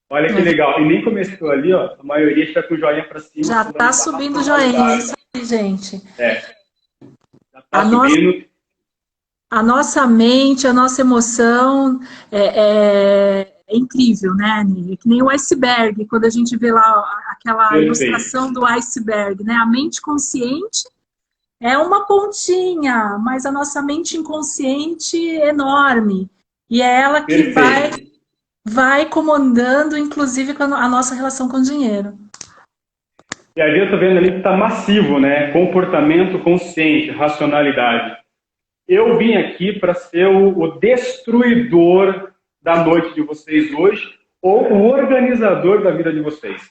Olha que legal. E nem começou ali, ó. A maioria está com o joinha para cima. Já está subindo o joinha, é isso aí, gente. Já está subindo. A nossa mente, a nossa emoção é incrível, né, Ney? É que nem o iceberg, quando a gente vê lá aquela ilustração do iceberg, né? A mente consciente é uma pontinha, mas a nossa mente inconsciente é enorme. E é ela que vai comandando, inclusive, a nossa relação com o dinheiro. E ali eu estou vendo ali que está massivo, né? Comportamento consciente, racionalidade. Eu vim aqui para ser o destruidor da noite de vocês hoje, ou o organizador da vida de vocês.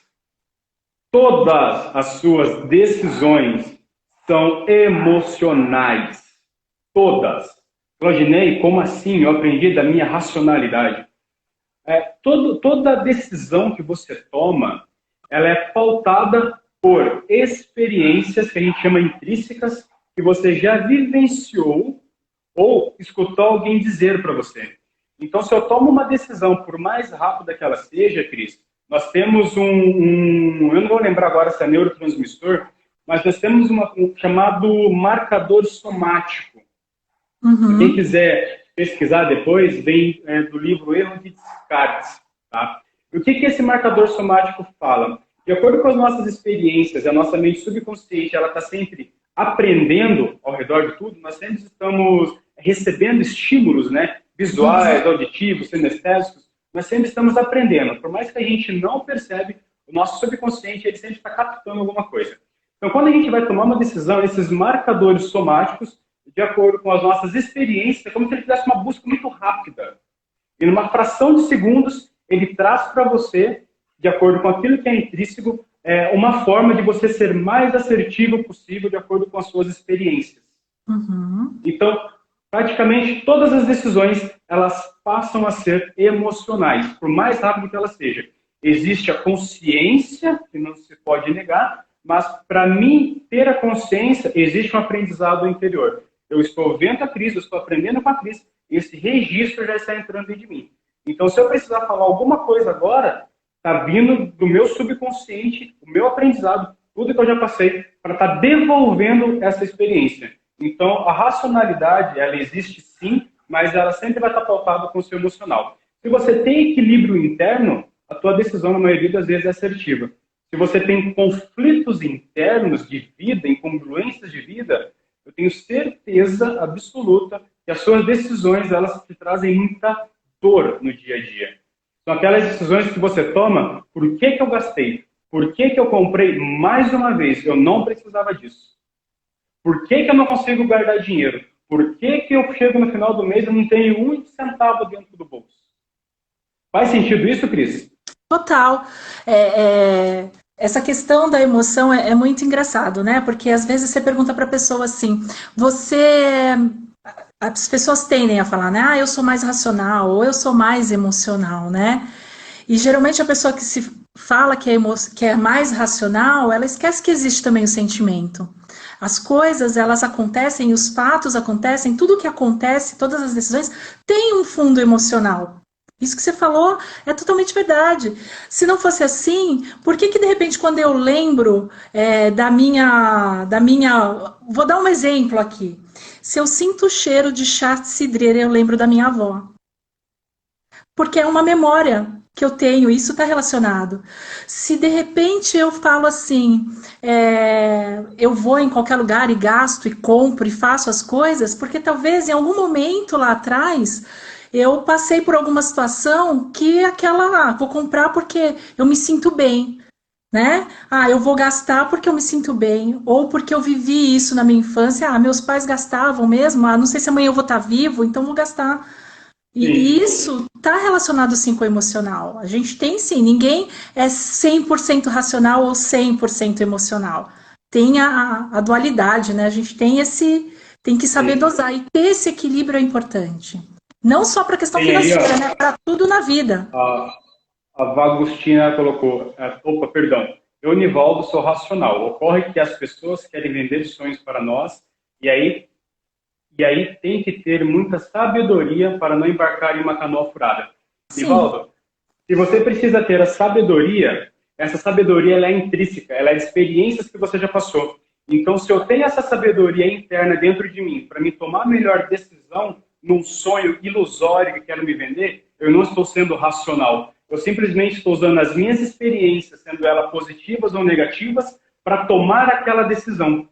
Todas as suas decisões são emocionais. Todas. Claudinei, como assim? Eu aprendi da minha racionalidade. Toda decisão que você toma, ela é pautada por experiências que a gente chama intrínsecas, que você já vivenciou ou escutou alguém dizer para você. Então, se eu tomo uma decisão, por mais rápida que ela seja, Cris, nós temos eu não vou lembrar agora se é neurotransmissor, mas nós temos um chamado marcador somático. Uhum. Quem quiser pesquisar depois, vem do livro Erro de Descartes. Tá? E o que esse marcador somático fala? De acordo com as nossas experiências, a nossa mente subconsciente, ela está sempre aprendendo ao redor de tudo, nós sempre estamos recebendo estímulos, né? Visuais, auditivos, sinestésicos, nós sempre estamos aprendendo. Por mais que a gente não percebe, o nosso subconsciente ele sempre está captando alguma coisa. Então, quando a gente vai tomar uma decisão, esses marcadores somáticos, de acordo com as nossas experiências, é como se ele fizesse uma busca muito rápida. E numa fração de segundos, ele traz para você, de acordo com aquilo que é intrínseco, uma forma de você ser mais assertivo possível, de acordo com as suas experiências. Uhum. Então, praticamente todas as decisões, elas passam a ser emocionais, por mais rápido que ela seja. Existe a consciência, que não se pode negar, mas para mim ter a consciência, existe um aprendizado interior. Eu estou vendo a Cris, eu estou aprendendo com a Cris, esse registro já está entrando dentro de mim. Então, se eu precisar falar alguma coisa agora, está vindo do meu subconsciente, o meu aprendizado, tudo que eu já passei, para estar devolvendo essa experiência. Então, a racionalidade, ela existe sim, mas ela sempre vai estar pautada com o seu emocional. Se você tem equilíbrio interno, a tua decisão, na maioria das vezes, é assertiva. Se você tem conflitos internos de vida, incongruências de vida, eu tenho certeza absoluta que as suas decisões, elas te trazem muita dor no dia a dia. São aquelas decisões que você toma, por que eu gastei? Por que eu comprei mais uma vez? Eu não precisava disso. Por que eu não consigo guardar dinheiro? Por que eu chego no final do mês e não tenho um centavo dentro do bolso? Faz sentido isso, Cris? Total. Essa questão da emoção é muito engraçado, né? Porque às vezes você pergunta para a pessoa assim, as pessoas tendem a falar, né? Eu sou mais racional, ou eu sou mais emocional, né? E geralmente a pessoa que se fala que é mais racional, ela esquece que existe também o sentimento. As coisas, elas acontecem, os fatos acontecem, tudo que acontece, todas as decisões, tem um fundo emocional. Isso que você falou é totalmente verdade. Se não fosse assim, por que que de repente quando eu lembro vou dar um exemplo aqui. Se eu sinto o cheiro de chá de cidreira, eu lembro da minha avó. Porque é uma memória que eu tenho, isso está relacionado. Se de repente eu falo assim, eu vou em qualquer lugar e gasto e compro e faço as coisas, porque talvez em algum momento lá atrás eu passei por alguma situação que vou comprar porque eu me sinto bem, né? Ah, eu vou gastar porque eu me sinto bem, ou porque eu vivi isso na minha infância. Ah, meus pais gastavam mesmo, não sei se amanhã eu vou estar vivo, então vou gastar. E Sim, isso está relacionado sim com o emocional. A gente tem sim, ninguém é 100% racional ou 100% emocional. Tem a dualidade, né? A gente tem que saber sim. dosar e ter esse equilíbrio é importante. Não só para a questão Tem aí, financeira, ó, né? Para tudo na vida. a, a Vagustina colocou, opa, perdão, eu, Nivaldo, sou racional. Ocorre que as pessoas querem vender sonhos para nós e aí tem que ter muita sabedoria para não embarcar em uma canoa furada. Sim, Nivaldo, se você precisa ter a sabedoria, essa sabedoria ela é intrínseca, ela é de experiências que você já passou. Então, se eu tenho essa sabedoria interna dentro de mim para me tomar a melhor decisão num sonho ilusório que quero me vender, eu não estou sendo racional. Eu simplesmente estou usando as minhas experiências, sendo elas positivas ou negativas, para tomar aquela decisão.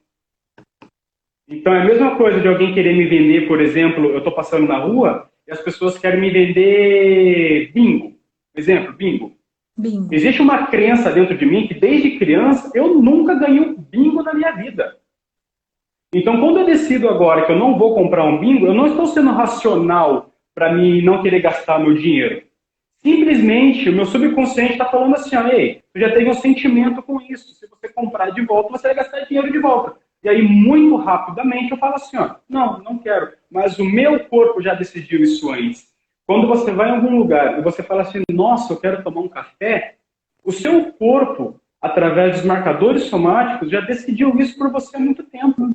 Então, é a mesma coisa de alguém querer me vender, por exemplo, eu estou passando na rua e as pessoas querem me vender bingo. Exemplo, bingo. bingo. Existe uma crença dentro de mim que, desde criança, eu nunca ganhei um bingo na minha vida. Então, quando eu decido agora que eu não vou comprar um bingo, eu não estou sendo racional para mim não querer gastar meu dinheiro. Simplesmente, o meu subconsciente está falando assim, ó, ei, tu já teve um sentimento com isso. Se você comprar de volta, você vai gastar dinheiro de volta. E aí, muito rapidamente, eu falo assim, ó, não, não quero. Mas o meu corpo já decidiu isso antes. Quando você vai em algum lugar e você fala assim, nossa, eu quero tomar um café, o seu corpo, através dos marcadores somáticos, já decidiu isso por você há muito tempo.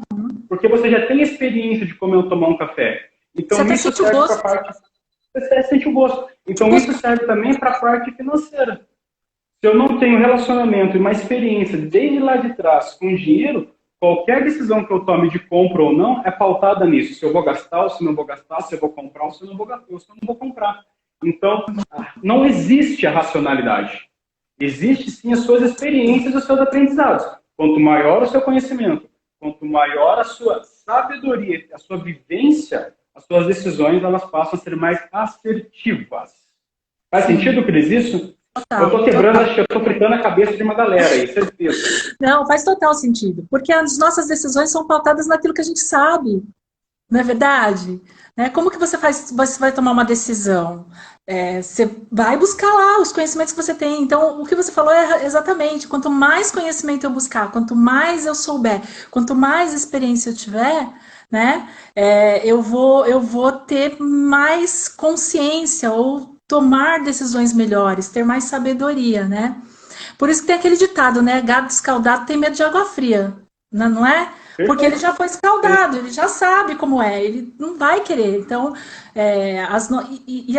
Porque você já tem experiência de como eu tomar um café. Você Então, até isso sente o serve para a gosto. parte. Você sente o gosto. O Então, gosto. isso serve também para a parte financeira. Se eu não tenho relacionamento e uma experiência desde lá de trás com dinheiro, qualquer decisão que eu tome de compra ou não é pautada nisso. Se eu vou gastar ou se não vou gastar, se eu vou comprar ou se eu não vou, ou se eu não vou comprar. Então, não existe a racionalidade. Existe sim as suas experiências e os seus aprendizados. Quanto maior o seu conhecimento, quanto maior a sua sabedoria, a sua vivência, as suas decisões elas passam a ser mais assertivas. Faz Sim, sentido, Cris, isso? Eu total, estou quebrando, total. acho que eu estou fritando a cabeça de uma galera aí, certeza. Não, faz total sentido. Porque as nossas decisões são pautadas naquilo que a gente sabe. Não é verdade? Né? Como que você vai tomar uma decisão? Você vai buscar lá os conhecimentos que você tem. Então, o que você falou é exatamente. Quanto mais conhecimento eu buscar, quanto mais eu souber, quanto mais experiência eu tiver, né? Eu vou ter mais consciência ou tomar decisões melhores, ter mais sabedoria, né? Por isso que tem aquele ditado, né? Gato escaldado tem medo de água fria, não é? Porque ele Perfeito. já foi escaldado, ele já sabe como é, ele não vai querer. Então,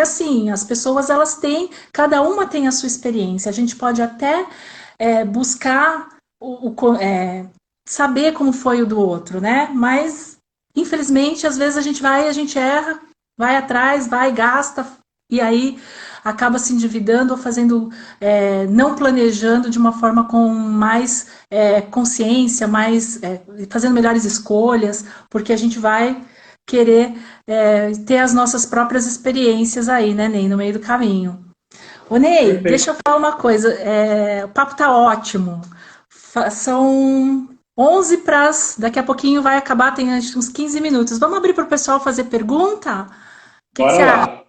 assim, as pessoas elas têm, cada uma tem a sua experiência. A gente pode até buscar saber como foi o do outro, né? Mas, infelizmente, às vezes a gente erra, vai atrás, vai, gasta, e aí acaba se endividando ou fazendo, não planejando de uma forma com mais consciência, fazendo melhores escolhas, porque a gente vai querer ter as nossas próprias experiências aí, né, Ney, no meio do caminho. Ô, Ney, deixa Perfeito. eu falar uma coisa, o papo tá ótimo, são 11 para daqui a pouquinho vai acabar, tem acho, uns 15 minutos. Vamos abrir para o pessoal fazer pergunta? O que Bora você acha? lá.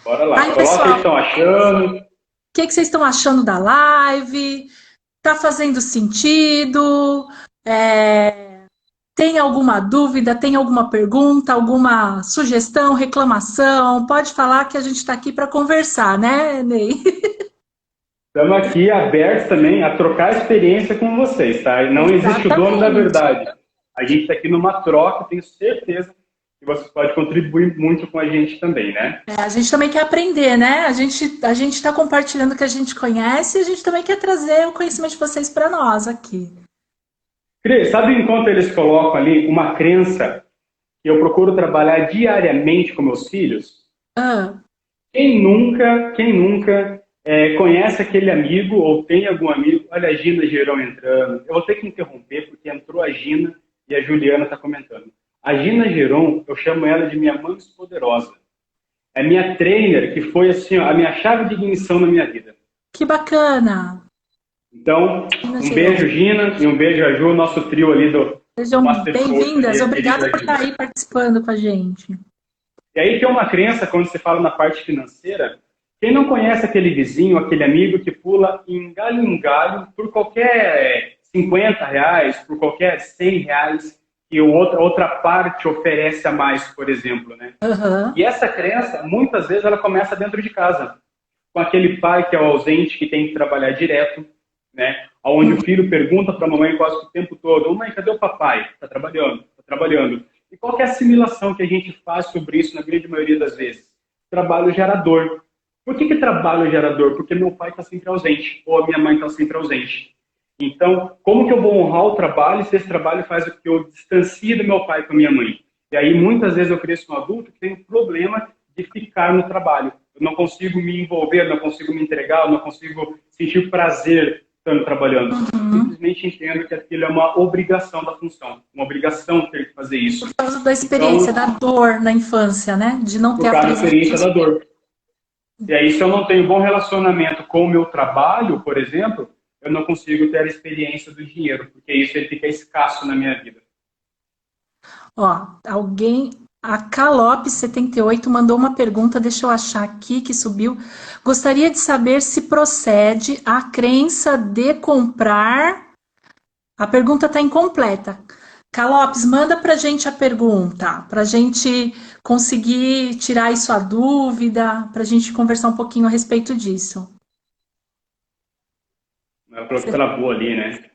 Bora lá. Aí, Coloca aí o que pessoal, estão achando. que vocês estão achando da live? Tá fazendo sentido? É, tem alguma dúvida? Tem alguma pergunta? Alguma sugestão, reclamação? Pode falar que a gente está aqui para conversar, né, Ney? Estamos aqui abertos também a trocar experiência com vocês, tá? E não existe o dono da Exatamente. verdade. A gente está aqui numa troca, tenho certeza e você pode contribuir muito com a gente também, né? A gente também quer aprender, né? A gente está compartilhando o que a gente conhece e a gente também quer trazer o conhecimento de vocês para nós aqui. Cris, sabe enquanto eles colocam ali uma crença que eu procuro trabalhar diariamente com meus filhos? Ah, Quem nunca conhece aquele amigo ou tem algum amigo? Olha a Gina Gerão entrando. Eu vou ter que interromper porque entrou a Gina e a Juliana está comentando. A Gina Geron, eu chamo ela de minha mãe poderosa. É minha trainer, que foi assim, ó, a minha chave de ignição na minha vida. que bacana! Então, um beijo, Gina, e um beijo a Ju, nosso trio ali do Sejam Master Coach. bem-vindas. Obrigada por estar aí participando com a gente. E aí tem uma crença, quando você fala na parte financeira, quem não conhece aquele vizinho, aquele amigo que pula em galho por qualquer R$ 50, por qualquer R$ 100 que outra parte oferece a mais, por exemplo, né? Uhum. E essa crença, muitas vezes, ela começa dentro de casa, com aquele pai que é o ausente, que tem que trabalhar direto, né? Onde o filho pergunta para a mamãe quase o tempo todo: mãe, cadê o papai? Está trabalhando, está trabalhando. E qual que é a assimilação que a gente faz sobre isso na grande maioria das vezes? Trabalho gerador. Por que trabalho gerador? Porque meu pai está sempre ausente, ou a minha mãe está sempre ausente. Então, como que eu vou honrar o trabalho se esse trabalho faz com que eu distancie do meu pai com a minha mãe? E aí, muitas vezes, eu cresço um adulto que tem um problema de ficar no trabalho. Eu não consigo me envolver, não consigo me entregar, eu não consigo sentir prazer estando trabalhando. Simplesmente entendo que aquilo é uma obrigação da função, uma obrigação ter que fazer isso. Por causa da experiência, da dor na infância, né? De não ter por causa da experiência da dor. E aí, se eu não tenho bom relacionamento com o meu trabalho, por exemplo, eu não consigo ter a experiência do dinheiro, porque isso ele fica escasso na minha vida. Ó, a Calop78 mandou uma pergunta, deixa eu achar aqui que subiu. Gostaria de saber se procede a crença de comprar. A pergunta está incompleta. Calopes, manda para a gente a pergunta, para a gente conseguir tirar isso a dúvida, para a gente conversar um pouquinho a respeito disso. Ela falou que travou ali, né?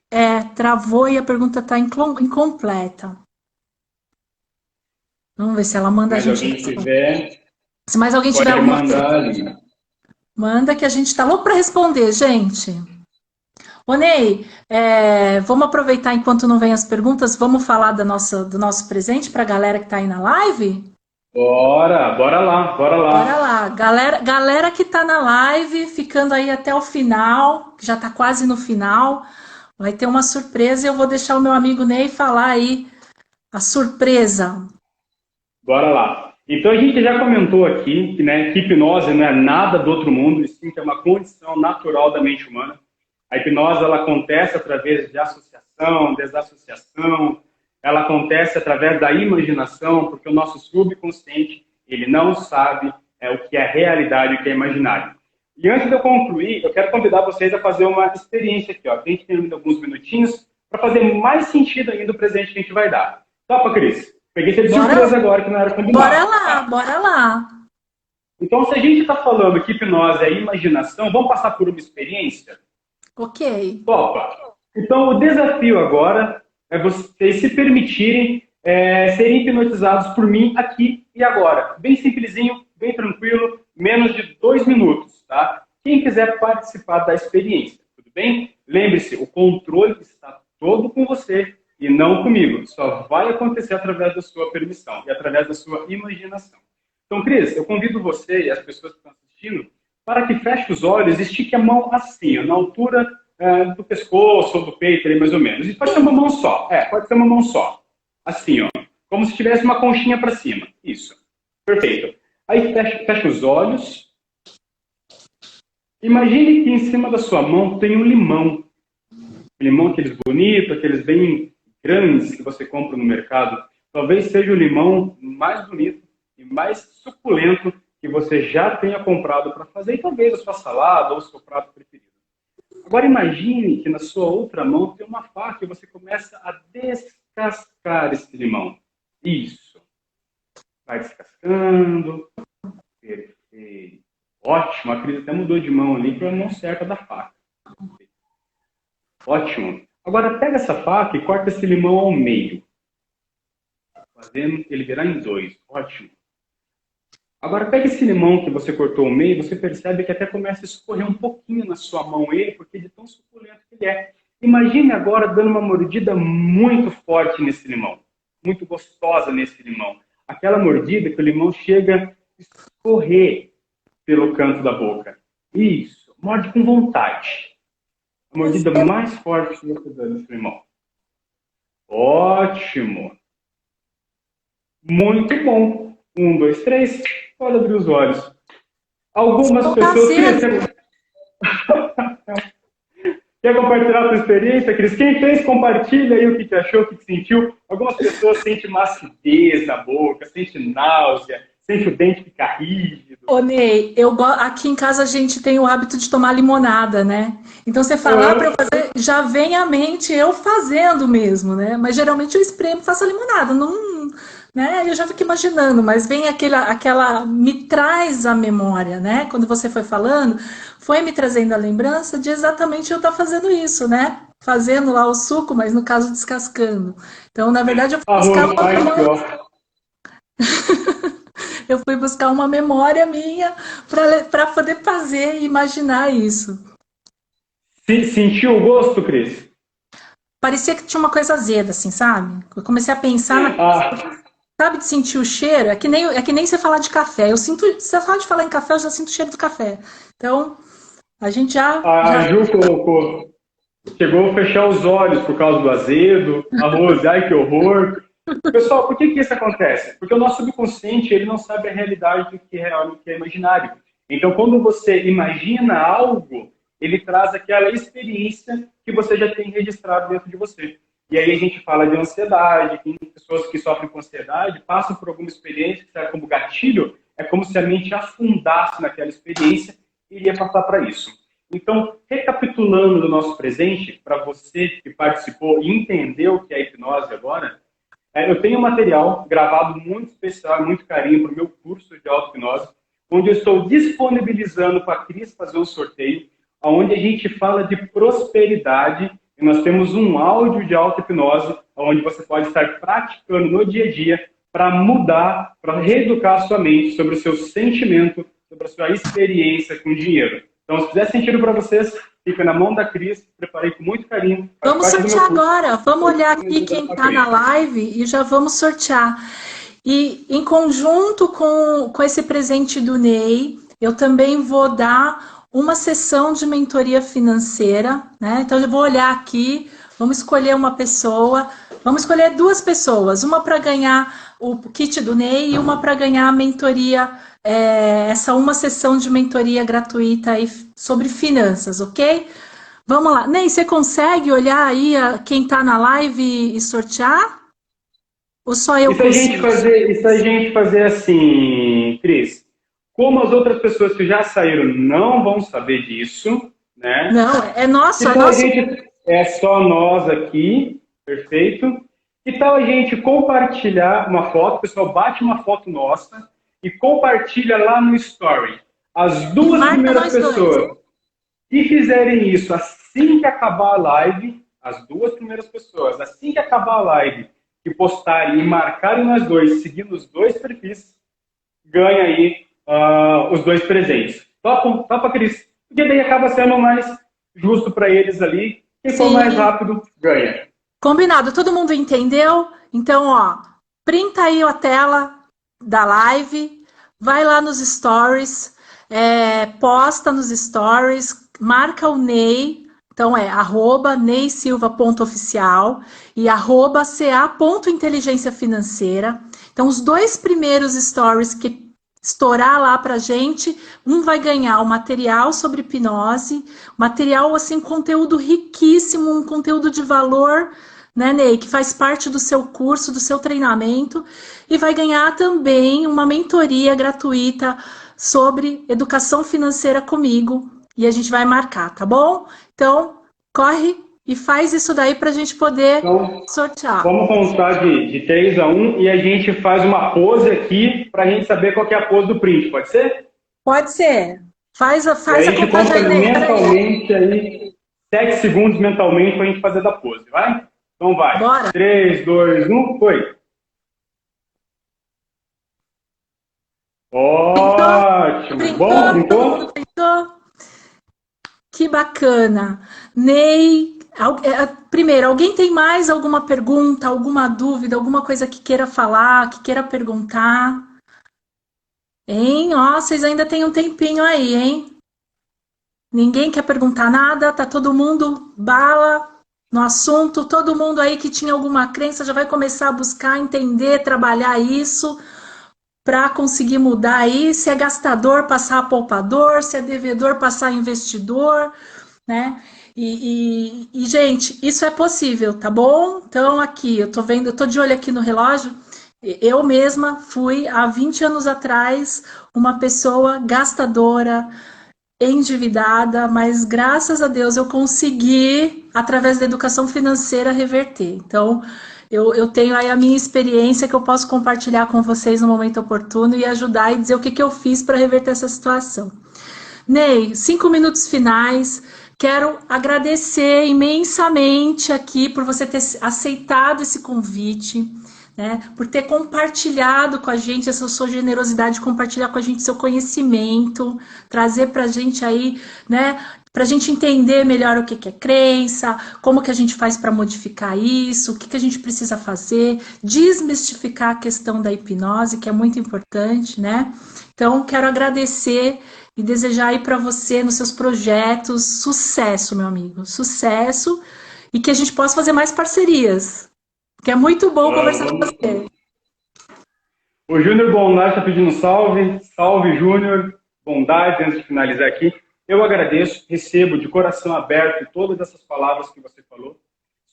Travou e a pergunta está incompleta. Vamos ver se ela manda Mas a gente. alguém tiver, Se mais alguém tiver pode alguma mandar ali. manda que a gente está louco para responder, gente. Ô Ney, vamos aproveitar enquanto não vem as perguntas, vamos falar do nosso presente para a galera que está aí na live? Bora lá. Bora lá. Galera que está na live, ficando aí até o final, que já está quase no final, vai ter uma surpresa e eu vou deixar o meu amigo Ney falar aí a surpresa. Bora lá. Então, a gente já comentou aqui que, né, que hipnose não é nada do outro mundo, e sim que é uma condição natural da mente humana. A hipnose ela acontece através de associação, desassociação, ela acontece através da imaginação, porque o nosso subconsciente ele não sabe o que é realidade e o que é imaginário. E antes de eu concluir, eu quero convidar vocês a fazer uma experiência aqui. Ó. A gente tem ainda alguns minutinhos para fazer mais sentido ainda o presente que a gente vai dar. Topa, Cris? Peguei você de surpresa agora, que não era combinado. Bora lá. Então, se a gente está falando que hipnose é imaginação, vamos passar por uma experiência? Ok. Topa. Então, o desafio agora é vocês se permitirem serem hipnotizados por mim aqui e agora. Bem simplesinho, bem tranquilo, menos de 2 minutos, tá? Quem quiser participar da experiência, tudo bem? Lembre-se, o controle está todo com você e não comigo. Só vai acontecer através da sua permissão e através da sua imaginação. Então, Cris, eu convido você e as pessoas que estão assistindo para que feche os olhos e estique a mão assim, ó, na altura do pescoço ou do peito, ali, mais ou menos. E pode ser uma mão só. Pode ser uma mão só. Assim, ó. Como se tivesse uma conchinha para cima. Isso. Perfeito. Aí fecha os olhos. Imagine que em cima da sua mão tem um limão. Limão aqueles bonitos, aqueles bem grandes que você compra no mercado. Talvez seja o limão mais bonito e mais suculento que você já tenha comprado para fazer, e talvez a sua salada ou o seu prato preferido. Agora imagine que na sua outra mão tem uma faca e você começa a descascar esse limão. Isso. Vai descascando. Perfeito. Ótimo. A Cris até mudou de mão ali para a mão certa da faca. Ótimo. Agora pega essa faca e corta esse limão ao meio. fazendo ele virar em 2. Ótimo. Agora pega esse limão que você cortou ao meio, você percebe que até começa a escorrer um pouquinho na sua mão ele, porque de tão suculento que ele é. Imagine agora dando uma mordida muito forte nesse limão, muito gostosa nesse limão. Aquela mordida que o limão chega a escorrer pelo canto da boca. Isso, morde com vontade. A mordida mais forte que você dá nesse limão. Ótimo. Muito bom. 1, 2, 3. Pode abrir os olhos. Algumas pessoas... Quer compartilhar a sua experiência, Cris? Quem fez, compartilha aí o que achou, o que sentiu. Algumas pessoas sentem uma acidez na boca, sentem náusea, sentem o dente ficar rígido. Ô, Ney, aqui em casa a gente tem o hábito de tomar limonada, né? Então você falar para eu fazer, já vem à mente eu fazendo mesmo, né? Mas geralmente eu espremo e faço a limonada, não, né? Eu já fico imaginando, mas vem me traz a memória, né? Quando você foi falando, foi me trazendo a lembrança de exatamente eu estar fazendo isso, né? Fazendo lá o suco, mas no caso descascando. Então, na verdade, eu fui buscar uma memória minha para poder fazer e imaginar isso. Sentiu o gosto, Cris? Parecia que tinha uma coisa azeda, assim, sabe? Eu comecei a pensar sabe, de sentir o cheiro? É que nem você falar de café. Se você falar em café, eu já sinto o cheiro do café. Então, a gente A Ju colocou. Chegou a fechar os olhos por causa do azedo. A Rose, ai que horror. Pessoal, por que isso acontece? Porque o nosso subconsciente ele não sabe a realidade do que é real e do que é imaginário. Então, quando você imagina algo, ele traz aquela experiência que você já tem registrado dentro de você. E aí a gente fala de ansiedade, tem pessoas que sofrem com ansiedade, passam por alguma experiência que serve como gatilho, é como se a mente afundasse naquela experiência e iria passar para isso. Então, recapitulando do nosso presente, para você que participou e entendeu o que é a hipnose agora, eu tenho um material gravado muito especial, muito carinho para o meu curso de auto-hipnose, onde eu estou disponibilizando para a Cris fazer um sorteio, onde a gente fala de prosperidade. E nós temos um áudio de auto-hipnose, onde você pode estar praticando no dia a dia para mudar, para reeducar a sua mente sobre o seu sentimento, sobre a sua experiência com dinheiro. Então, se fizer sentido para vocês, fica na mão da Cris, preparei com muito carinho. Vamos sortear agora, vamos olhar aqui quem está na live e já vamos sortear. E em conjunto com esse presente do Ney, eu também vou dar uma sessão de mentoria financeira, né? Então eu vou olhar aqui, vamos escolher uma pessoa, vamos escolher 2 pessoas, uma para ganhar o kit do Ney e uma para ganhar a mentoria, uma sessão de mentoria gratuita aí sobre finanças, ok? Vamos lá. Ney, você consegue olhar aí quem está na live e sortear? Ou só eu consigo? E se a gente fazer assim, Cris? Como as outras pessoas que já saíram não vão saber disso, né? Não, é nosso. Então é só nós aqui, perfeito. Que tal a gente compartilhar uma foto? O pessoal bate uma foto nossa e compartilha lá no Story. As 2 primeiras pessoas que fizerem isso assim que acabar a live, as 2 primeiras pessoas, assim que acabar a live, que postarem e marcarem nós 2, seguindo os 2 perfis, ganha aí os 2 presentes. Topa, Cris? Porque daí acaba sendo mais justo para eles ali. Quem for mais rápido, ganha. Combinado. Todo mundo entendeu? Então, printa aí a tela da live, vai lá nos stories, posta nos stories, marca o Ney. Então, @neysilva.oficial e @ca.inteligenciafinanceira. Então, os 2 primeiros stories que estourar lá pra gente, um vai ganhar o material sobre hipnose, material, assim, conteúdo riquíssimo, um conteúdo de valor, né, Ney, que faz parte do seu curso, do seu treinamento, e vai ganhar também uma mentoria gratuita sobre educação financeira comigo, e a gente vai marcar, tá bom? Então, corre e faz isso daí para a gente poder sortear. Vamos contar de 3 a 1 e a gente faz uma pose aqui para a gente saber qual que é a pose do print, pode ser? Pode ser. Faz a gente conta mentalmente aí, 7 segundos mentalmente para a gente fazer da pose, vai? Então vai. Bora. 3, 2, 1, foi. Ótimo! Bom, Brincou? Todo mundo brincou? brincou? Que bacana. Ney, primeiro, alguém tem mais alguma pergunta, alguma dúvida, alguma coisa que queira falar, que queira perguntar? Hein? Ó, vocês ainda têm um tempinho aí, hein? Ninguém quer perguntar nada, tá todo mundo bala no assunto, todo mundo aí que tinha alguma crença já vai começar a buscar, entender, trabalhar isso para conseguir mudar aí, se é gastador, passar a poupador, se é devedor, passar a investidor, né? Gente, isso é possível, tá bom? Então, aqui, eu tô vendo, eu tô de olho aqui no relógio. Eu mesma fui, há 20 anos atrás, uma pessoa gastadora, endividada, mas graças a Deus eu consegui, através da educação financeira, reverter. Então, eu tenho aí a minha experiência que eu posso compartilhar com vocês no momento oportuno e ajudar e dizer o que, que eu fiz para reverter essa situação. Ney, 5 minutos finais. Quero agradecer imensamente aqui por você ter aceitado esse convite, né? Por ter compartilhado com a gente essa sua generosidade, compartilhar com a gente seu conhecimento, trazer para a gente aí, né? Para a gente entender melhor o que, que é crença, como que a gente faz para modificar isso, o que, que a gente precisa fazer, desmistificar a questão da hipnose, que é muito importante, né? Então, quero agradecer e desejar aí para você, nos seus projetos, sucesso, meu amigo, sucesso, e que a gente possa fazer mais parcerias, que é muito bom conversar com Vamos você. sim. O Júnior Bondade está pedindo salve. Salve, Júnior. Bondade, antes de finalizar aqui. Eu agradeço, recebo de coração aberto todas essas palavras que você falou.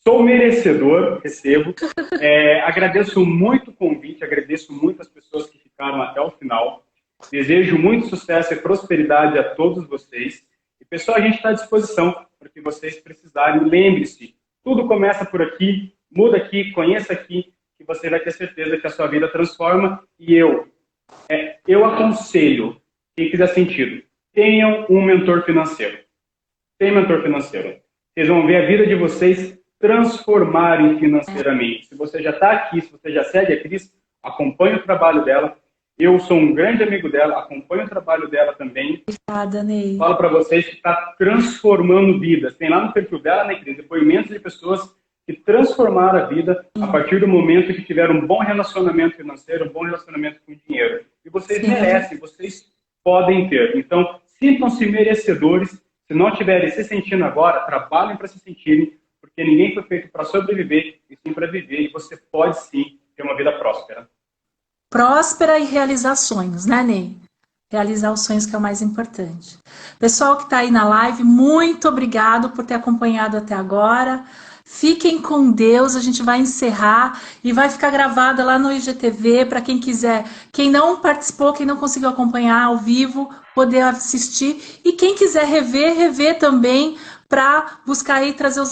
Sou merecedor, recebo. Agradeço muito o convite, agradeço muito as pessoas que ficaram até o final. Desejo muito sucesso e prosperidade a todos vocês. E, pessoal, a gente está à disposição para que vocês precisarem. Lembre-se, tudo começa por aqui, muda aqui, conheça aqui, que você vai ter certeza que a sua vida transforma. E eu aconselho, quem fizer sentido, tenham um mentor financeiro. Tem mentor financeiro. Vocês vão ver a vida de vocês transformarem financeiramente. Se você já está aqui, se você já segue a Cris, acompanhe o trabalho dela. Eu sou um grande amigo dela, acompanho o trabalho dela também. Obrigada, Ney. Falo para vocês que está transformando vidas. Tem lá no perfil dela, né, Cris, depoimentos de pessoas que transformaram a vida a partir do momento que tiveram um bom relacionamento financeiro, um bom relacionamento com o dinheiro. E vocês merecem, vocês podem ter. Então, sintam-se merecedores. Se não estiverem se sentindo agora, trabalhem para se sentirem, porque ninguém foi feito para sobreviver, e sim para viver. E você pode sim ter uma vida próspera. Próspera e realizar sonhos, né, Ney? Realizar os sonhos que é o mais importante. Pessoal que está aí na live, muito obrigado por ter acompanhado até agora. Fiquem com Deus, a gente vai encerrar e vai ficar gravada lá no IGTV para quem quiser, quem não participou, quem não conseguiu acompanhar ao vivo, poder assistir. E quem quiser rever também para buscar aí trazer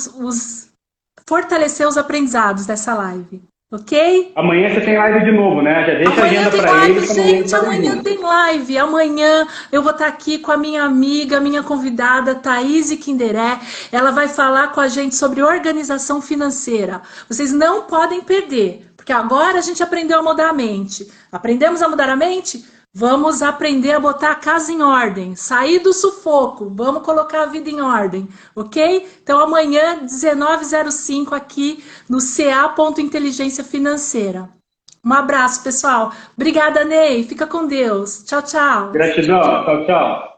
fortalecer os aprendizados dessa live. Ok? Amanhã você tem live de novo, né? Já deixa a agenda para eles. Gente, amanhã tem live. Amanhã eu vou estar aqui com a minha amiga, minha convidada, Thaís Kinderé. Ela vai falar com a gente sobre organização financeira. Vocês não podem perder, porque agora a gente aprendeu a mudar a mente. Aprendemos a mudar a mente? Vamos aprender a botar a casa em ordem, sair do sufoco, vamos colocar a vida em ordem, ok? Então amanhã, 19h05 aqui no CA Inteligência Financeira. Um abraço, pessoal. Obrigada, Ney. Fica com Deus. Tchau, tchau. Gratidão. Tchau, tchau.